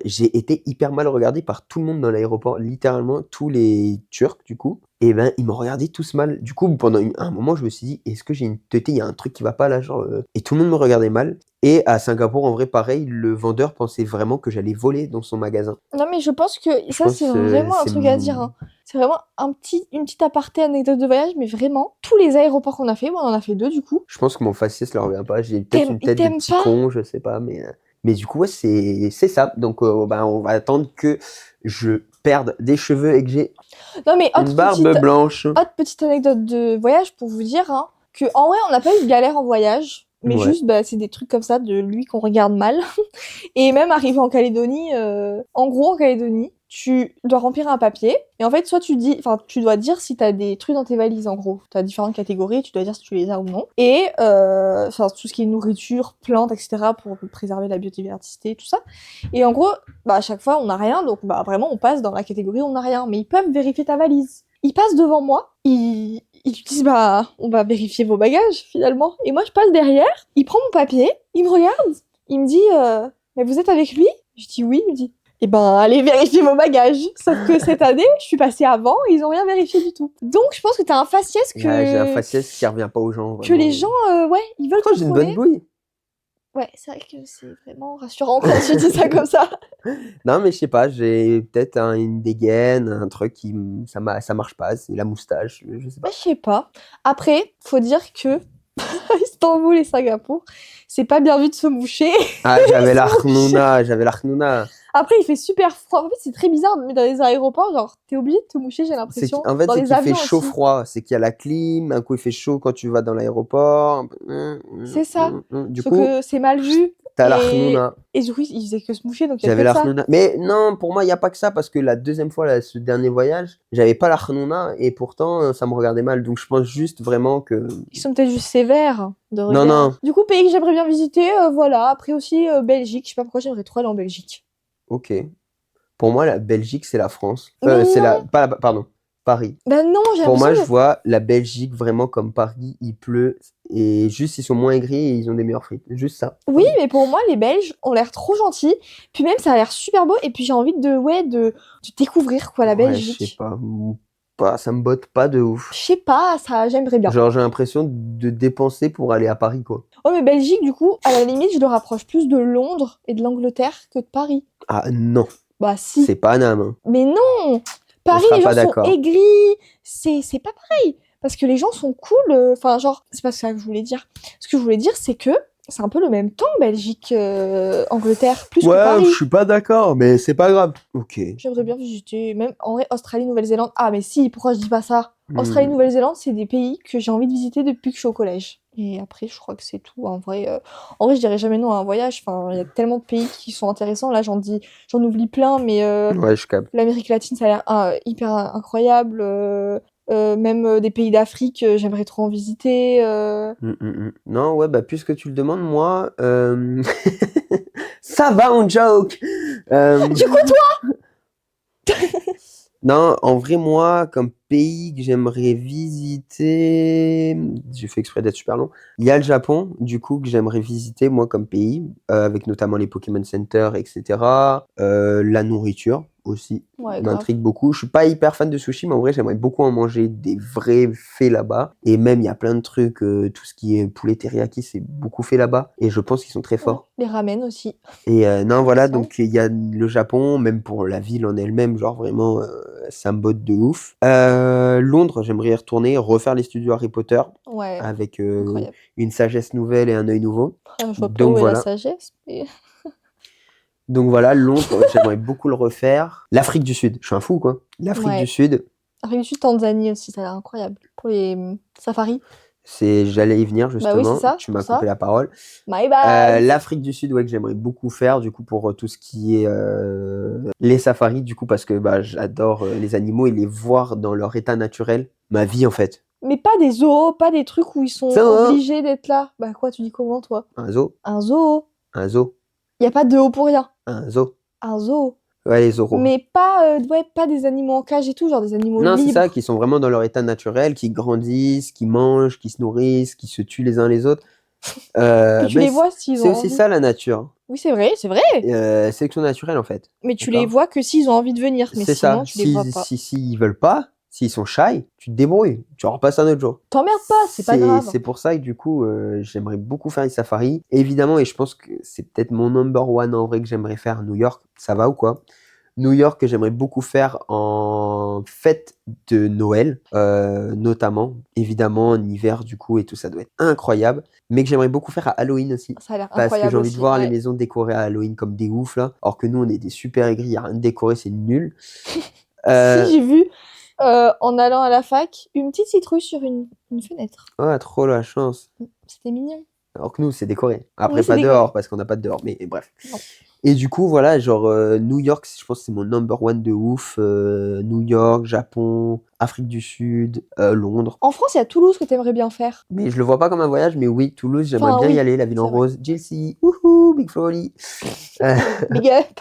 j'ai été hyper mal regardé par tout le monde dans l'aéroport, littéralement tous les Turcs, du coup. Et ben, ils m'ont regardé tous mal. Du coup, pendant un moment, je me suis dit, est-ce que j'ai une teuté, il y a un truc qui va pas là, genre. Et tout le monde me regardait mal. Et à Singapour, en vrai, pareil, le vendeur pensait vraiment que j'allais voler dans son magasin. Non, mais je pense que Je ça, c'est pense vraiment un c'est truc à dire, hein. C'est vraiment une petite aparté anecdote de voyage, mais vraiment, tous les aéroports qu'on a fait, moi, on en a fait 2 du coup. Je pense que mon faciès leur revient pas. J'ai peut-être une Ils tête de t'aiment petit pas? con, je sais pas, mais du coup, ouais, c'est ça. Donc, bah, on va attendre que je perde des cheveux et que j'ai Non, mais une barbe blanche. autre petite anecdote de voyage pour vous dire, hein, que en vrai, on n'a pas eu de galère en voyage, mais Ouais. juste, bah, c'est des trucs comme ça de lui qu'on regarde mal. Et même arrivé en Calédonie, en gros, en Calédonie, tu dois remplir un papier. Et en fait, soit tu dis, enfin, tu dois dire si t'as des trucs dans tes valises, en gros. T'as différentes catégories, tu dois dire si tu les as ou non. Et, enfin, tout ce qui est nourriture, plantes, etc., pour préserver la biodiversité, tout ça. Et en gros, bah, à chaque fois, on n'a rien. Donc, bah, vraiment, on passe dans la catégorie on n'a rien. Mais ils peuvent vérifier ta valise. Ils passent devant moi. Ils disent, bah, on va vérifier vos bagages, finalement. Et moi, je passe derrière. Il prend mon papier. Il me regarde. Il me dit, mais vous êtes avec lui? Je dis oui. Il me dit, eh ben, allez vérifier vos bagages. Sauf que cette année, je suis passée avant et ils ont rien vérifié du tout. Donc, je pense que t'as un faciès Ouais, j'ai un faciès qui revient pas aux gens, que les vraiment. gens, ouais, ils veulent Pourtant, j'ai une bonne contrôler. bouille. Ouais, c'est vrai que c'est vraiment rassurant quand tu dis ça comme ça. Non, mais je sais pas, j'ai peut-être une dégaine, un truc ça marche pas, c'est la moustache, je sais Mais pas. je sais pas. Après, faut dire que Istanbul et Singapour, c'est pas bien vu de se moucher. Ah, Se moucher. j'avais la khnouna. Après, il fait super froid. En fait, c'est très bizarre, mais dans les aéroports, genre, t'es obligé de te moucher, j'ai l'impression. En fait, Dans c'est les qu'il fait avions aussi. chaud-froid. C'est qu'il y a la clim, un coup il fait chaud quand tu vas dans l'aéroport. C'est ça. Du Sauf coup, que c'est mal vu. t'as la Et, khnouna. et du coup, il faisait que se moucher, donc il y a J'avais peut-être la ça. khnouna. Mais non, pour moi, il n'y a pas que ça, parce que la deuxième fois, là, ce dernier voyage, j'avais pas la khnouna, et pourtant, ça me regardait mal. Donc, je pense juste vraiment que... Ils sont peut-être juste sévères de Non, regard. non, Du coup, pays que j'aimerais bien visiter, voilà. Après aussi, Belgique. Je sais pas pourquoi j'aimerais trop aller en Belgique. ok. Pour moi, la Belgique, c'est la France. Mais C'est la... non! Pardon, Paris. Ben non, j'ai Pour l'impression moi, je que... vois la Belgique vraiment comme Paris, il pleut, et juste, ils sont moins aigris et ils ont des meilleures frites. Juste ça. Oui, mais pour moi, les Belges ont l'air trop gentils. Puis même, ça a l'air super beau. Et puis j'ai envie de, ouais, de découvrir, quoi, la Ouais, je sais Belgique. pas, pas, ça me botte pas de Je ouf. sais pas, ça, j'aimerais bien. Genre, j'ai l'impression de dépenser pour aller à Paris, quoi. Oh, mais Belgique, du coup, à la limite, je le rapproche plus de Londres et de l'Angleterre que de Paris. Ah non, Bah si. c'est Paname, hein. Mais non! On Paris, sera les gens pas sont d'accord. aigris. C'est pas pareil. Parce que les gens sont cool. Enfin, genre, c'est pas ça que je voulais dire. Ce que je voulais dire, c'est que c'est un peu le même temps, Belgique, Angleterre, plus que Ouais, je Paris. suis pas d'accord, mais c'est pas grave. Ok. J'aimerais bien visiter, même en vrai, Australie, Nouvelle-Zélande. Ah, mais si, pourquoi je dis pas ça? Australie, Hmm. Nouvelle-Zélande, c'est des pays que j'ai envie de visiter depuis que je suis au collège. Et après, je crois que c'est tout. En vrai, je dirais jamais non à un voyage. Enfin, il y a tellement de pays qui sont intéressants. Là, j'en oublie plein, mais Ouais, je capte. l'Amérique latine, ça a l'air hyper incroyable. Même des pays d'Afrique, j'aimerais trop en visiter. Non, ouais, bah, puisque tu le demandes, moi, ça va, on joke. Du coup, Non, en vrai, moi, comme pays que j'aimerais visiter, j'ai fait exprès d'être super long. Il y a le Japon, du coup, que j'aimerais visiter, moi, comme pays, avec notamment les Pokémon Center, etc. La nourriture aussi ouais, grave. m'intrigue beaucoup. Je suis pas hyper fan de sushi, mais en vrai, j'aimerais beaucoup en manger des vrais faits là-bas. Et même, il y a plein de trucs, tout ce qui est poulet teriyaki, c'est beaucoup fait là-bas. Et je pense qu'ils sont très Ouais. forts. Les ramen aussi. Et non, voilà, Ça. donc il y a le Japon, même pour la ville en elle-même, genre vraiment, ça me botte de ouf. Londres, j'aimerais y retourner, refaire les studios Harry Potter Ouais, avec incroyable. une sagesse nouvelle et un œil nouveau. Après, je vois pas Donc où est la voilà. sagesse, mais... Donc voilà, Londres, j'aimerais beaucoup le refaire. L'Afrique du Sud, je suis un fou, quoi. L'Afrique du Ouais. Sud, Afrique du Sud, Tanzanie aussi, ça a l'air incroyable. Pour les safaris. j'allais y venir Bah oui, c'est justement, ça, tu c'est pour m'as coupé ça. la parole. My bad! L'Afrique du Sud, ouais, que j'aimerais beaucoup faire, du coup, pour tout ce qui est les safaris, du coup, parce que bah, j'adore les animaux et les voir dans leur état naturel. Ma vie, en fait. Mais pas des zoos, pas des trucs où ils sont Ça, hein, obligés d'être là. Bah quoi, tu dis comment, toi? un zoo, Un zoo? un zoo, Y a pas de haut pour rien. un zoo. Un zoo. Ouais, les oraux. Mais pas, pas des animaux en cage et tout, genre des animaux Non, c'est ça, libres. qui sont vraiment dans leur état naturel, qui grandissent, qui mangent, qui se nourrissent, qui se tuent les uns les autres. Que tu Mais les vois s'ils c'est ont aussi envie. ça la nature. Oui, c'est vrai, c'est vrai. Sélection naturelle en fait. Mais tu les D'accord? vois que s'ils ont envie de venir, mais C'est ça. sinon tu les vois pas. S'ils veulent pas, s'ils sont shy, tu te débrouilles. Tu repasses un autre jour. T'emmerdes pas, c'est pas grave. C'est pour ça que du coup, j'aimerais beaucoup faire les safaris. Évidemment, et je pense que c'est peut-être mon number one en vrai que j'aimerais faire à New York. Ça va ou quoi? New York, que j'aimerais beaucoup faire en fête de Noël, notamment. Évidemment, en hiver, du coup, et tout, ça doit être incroyable. Mais que j'aimerais beaucoup faire à Halloween aussi. Ça a l'air Parce que j'ai incroyable envie de aussi, voir les ouais. maisons décorées à Halloween comme des oufs, là. Alors que nous, on est des super aigris, il n'y a rien de décoré, c'est nul. Si, j'ai vu, en allant à la fac, une petite citrouille sur une fenêtre. Ah, trop la chance. C'était mignon. Alors que nous, c'est décoré. Après, Oui, c'est pas décoré. dehors, parce qu'on n'a pas de dehors, mais bref. Non. Et du coup, voilà, genre New York, je pense que c'est mon number one de ouf. New York, Japon, Afrique du Sud, Londres. En France, il y a Toulouse que t'aimerais bien faire. Mais je le vois pas comme un voyage, mais oui, Toulouse, j'aimerais Enfin, bien y oui, aller, la ville en c'est vrai. rose. Chelsea, wouhou, Big Folly. Big up.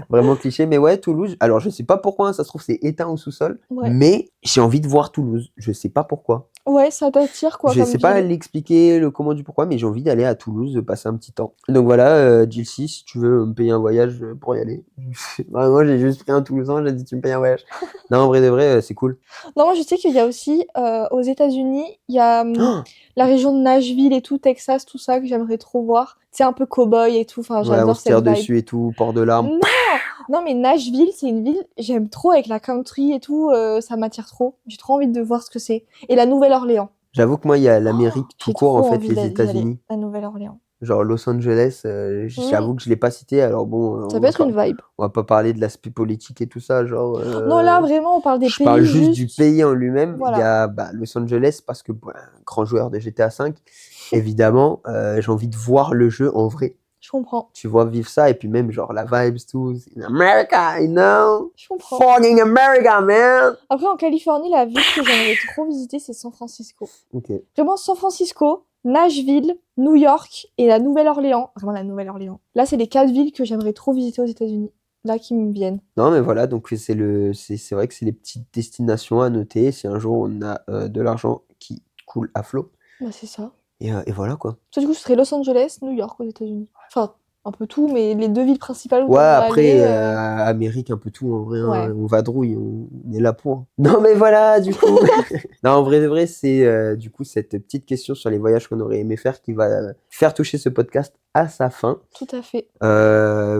Vraiment cliché, mais ouais, Toulouse. Alors, je sais pas pourquoi, hein, ça se trouve, c'est éteint au sous-sol, Ouais. mais j'ai envie de voir Toulouse. Je sais pas pourquoi. Ouais, ça t'attire quoi Je comme sais pas ville. l'expliquer, le comment du pourquoi, mais j'ai envie d'aller à Toulouse, de passer un petit temps. Donc voilà, Gilles, si tu veux me payer un voyage pour y aller. Vraiment, j'ai juste pris un Toulousain, j'ai dit tu me payes un voyage. Non, en vrai de vrai, c'est cool. Non, moi je sais qu'il y a aussi aux États-Unis, il y a Oh la région de Nashville et tout, Texas, tout ça que j'aimerais trop voir. C'est un peu cow-boy et tout, enfin ouais, on j'adore se tire cette vibe. dessus et tout, port de larmes. Non, non mais Nashville, c'est une ville j'aime trop avec la country et tout, ça m'attire trop. J'ai trop envie de voir ce que c'est. Et la Nouvelle-Orléans. J'avoue que moi, il y a l'Amérique tout J'ai court, en trop fait, envie les d'y aller, États-Unis. la Nouvelle-Orléans. Genre Los Angeles, j'avoue que je l'ai pas cité, alors bon, Ça peut être une vibe. on va pas parler de l'aspect politique et tout ça, genre. Non, là vraiment, on parle des Je parle pays juste du pays en lui-même. Il y Voilà. a Los Angeles parce que grand joueur de GTA V, évidemment. J'ai envie de voir le jeu en vrai. Je comprends. Tu vois, vivre ça et puis même genre la vibes tout. In America, you know. Je comprends. Fucking America, man. Après, en Californie, la ville que j'aimerais trop visiter, c'est San Francisco. Ok. Vraiment, San Francisco, Nashville, New York et la Nouvelle-Orléans. Vraiment, la Nouvelle-Orléans. Là, c'est les 4 villes que j'aimerais trop visiter aux États-Unis. Là, qui me viennent. Non, mais voilà, donc c'est vrai que c'est les petites destinations à noter si un jour on a de l'argent qui coule à flot. Bah, c'est ça. Et voilà quoi. Toi, du coup, ce serait Los Angeles, New York aux États-Unis. Enfin, un peu tout, mais les 2 villes principales où Ouais, t'aimerais après, aller. Amérique, un peu tout, en vrai, hein, Ouais. on vadrouille, on est là pour. Non, mais voilà, du coup. Non, en vrai de vrai, c'est du coup cette petite question sur les voyages qu'on aurait aimé faire qui va faire toucher ce podcast à sa fin. Tout à fait.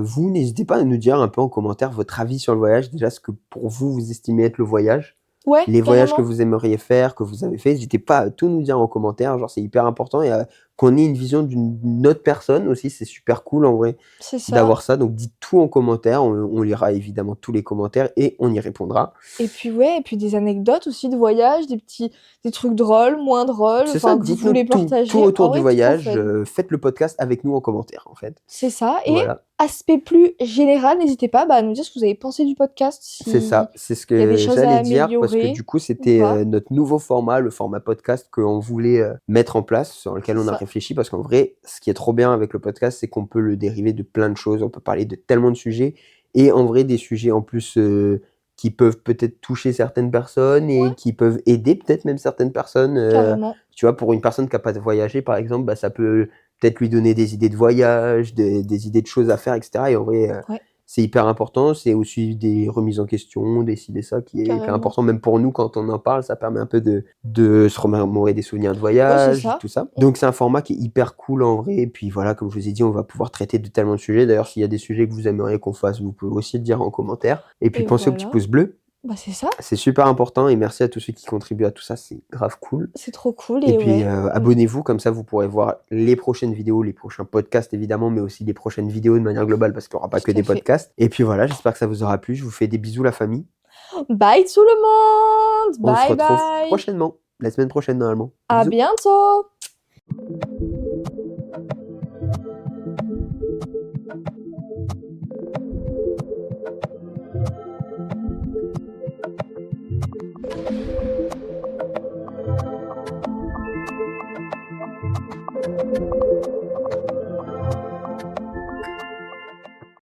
Vous, n'hésitez pas à nous dire un peu en commentaire votre avis sur le voyage, déjà ce que pour vous, vous estimez être le voyage. Ouais, Les voyages que carrément. vous aimeriez faire, que vous avez fait, n'hésitez pas à tout nous dire en commentaire, genre c'est hyper important et qu'on ait une vision d'une autre personne aussi, c'est super cool en vrai C'est ça. d'avoir ça. Donc dites tout en commentaire, on lira évidemment tous les commentaires et on y répondra. Et puis ouais, et puis des anecdotes aussi de voyage, des trucs drôles, moins drôles, C'est ça, enfin que vous dites-nous voulez tout, partager. tout autour En du vrai, trop voyage, fun. faites le podcast avec nous en commentaire en fait. C'est ça. Et Voilà, aspect plus général, n'hésitez pas à nous dire ce que vous avez pensé du podcast, c'est si ça, c'est ce il y a des que choses à j'allais dire parce que améliorer du coup ou c'était pas. notre nouveau format, le format podcast qu'on voulait mettre en place, sur lequel on a Ça. réfléchi parce qu'en vrai, ce qui est trop bien avec le podcast, c'est qu'on peut le dériver de plein de choses, on peut parler de tellement de sujets et en vrai des sujets en plus qui peuvent peut-être toucher certaines personnes et Ouais. qui peuvent aider peut-être même certaines personnes. Carrément. Tu vois, pour une personne qui n'a pas voyagé par exemple, bah, ça peut peut-être lui donner des idées de voyage, des idées de choses à faire, etc. Et en vrai, Ouais. c'est hyper important. C'est aussi des remises en question, des ci, des ça, qui est hyper Carrément. important. Même pour nous, quand on en parle, ça permet un peu de se remémorer des souvenirs de Ouais, voyage, c'est ça. tout ça. Donc c'est un format qui est hyper cool en vrai. Et puis voilà, comme je vous ai dit, on va pouvoir traiter de tellement de sujets. D'ailleurs, s'il y a des sujets que vous aimeriez qu'on fasse, vous pouvez aussi le dire en commentaire. Et puis Et pensez au petit voilà. pouce bleu. Bah c'est ça. C'est super important et merci à tous ceux qui contribuent à tout ça, c'est grave cool. C'est trop cool. Et Et puis ouais. abonnez-vous, comme ça vous pourrez voir les prochaines vidéos, les prochains podcasts évidemment, mais aussi les prochaines vidéos de manière globale parce qu'il n'y aura pas Tout que des à fait. podcasts. Et puis voilà, j'espère que ça vous aura plu. Je vous fais des bisous la famille. Bye tout le monde. On se Bye retrouve bye. prochainement, la semaine prochaine normalement. À Bisous. bientôt.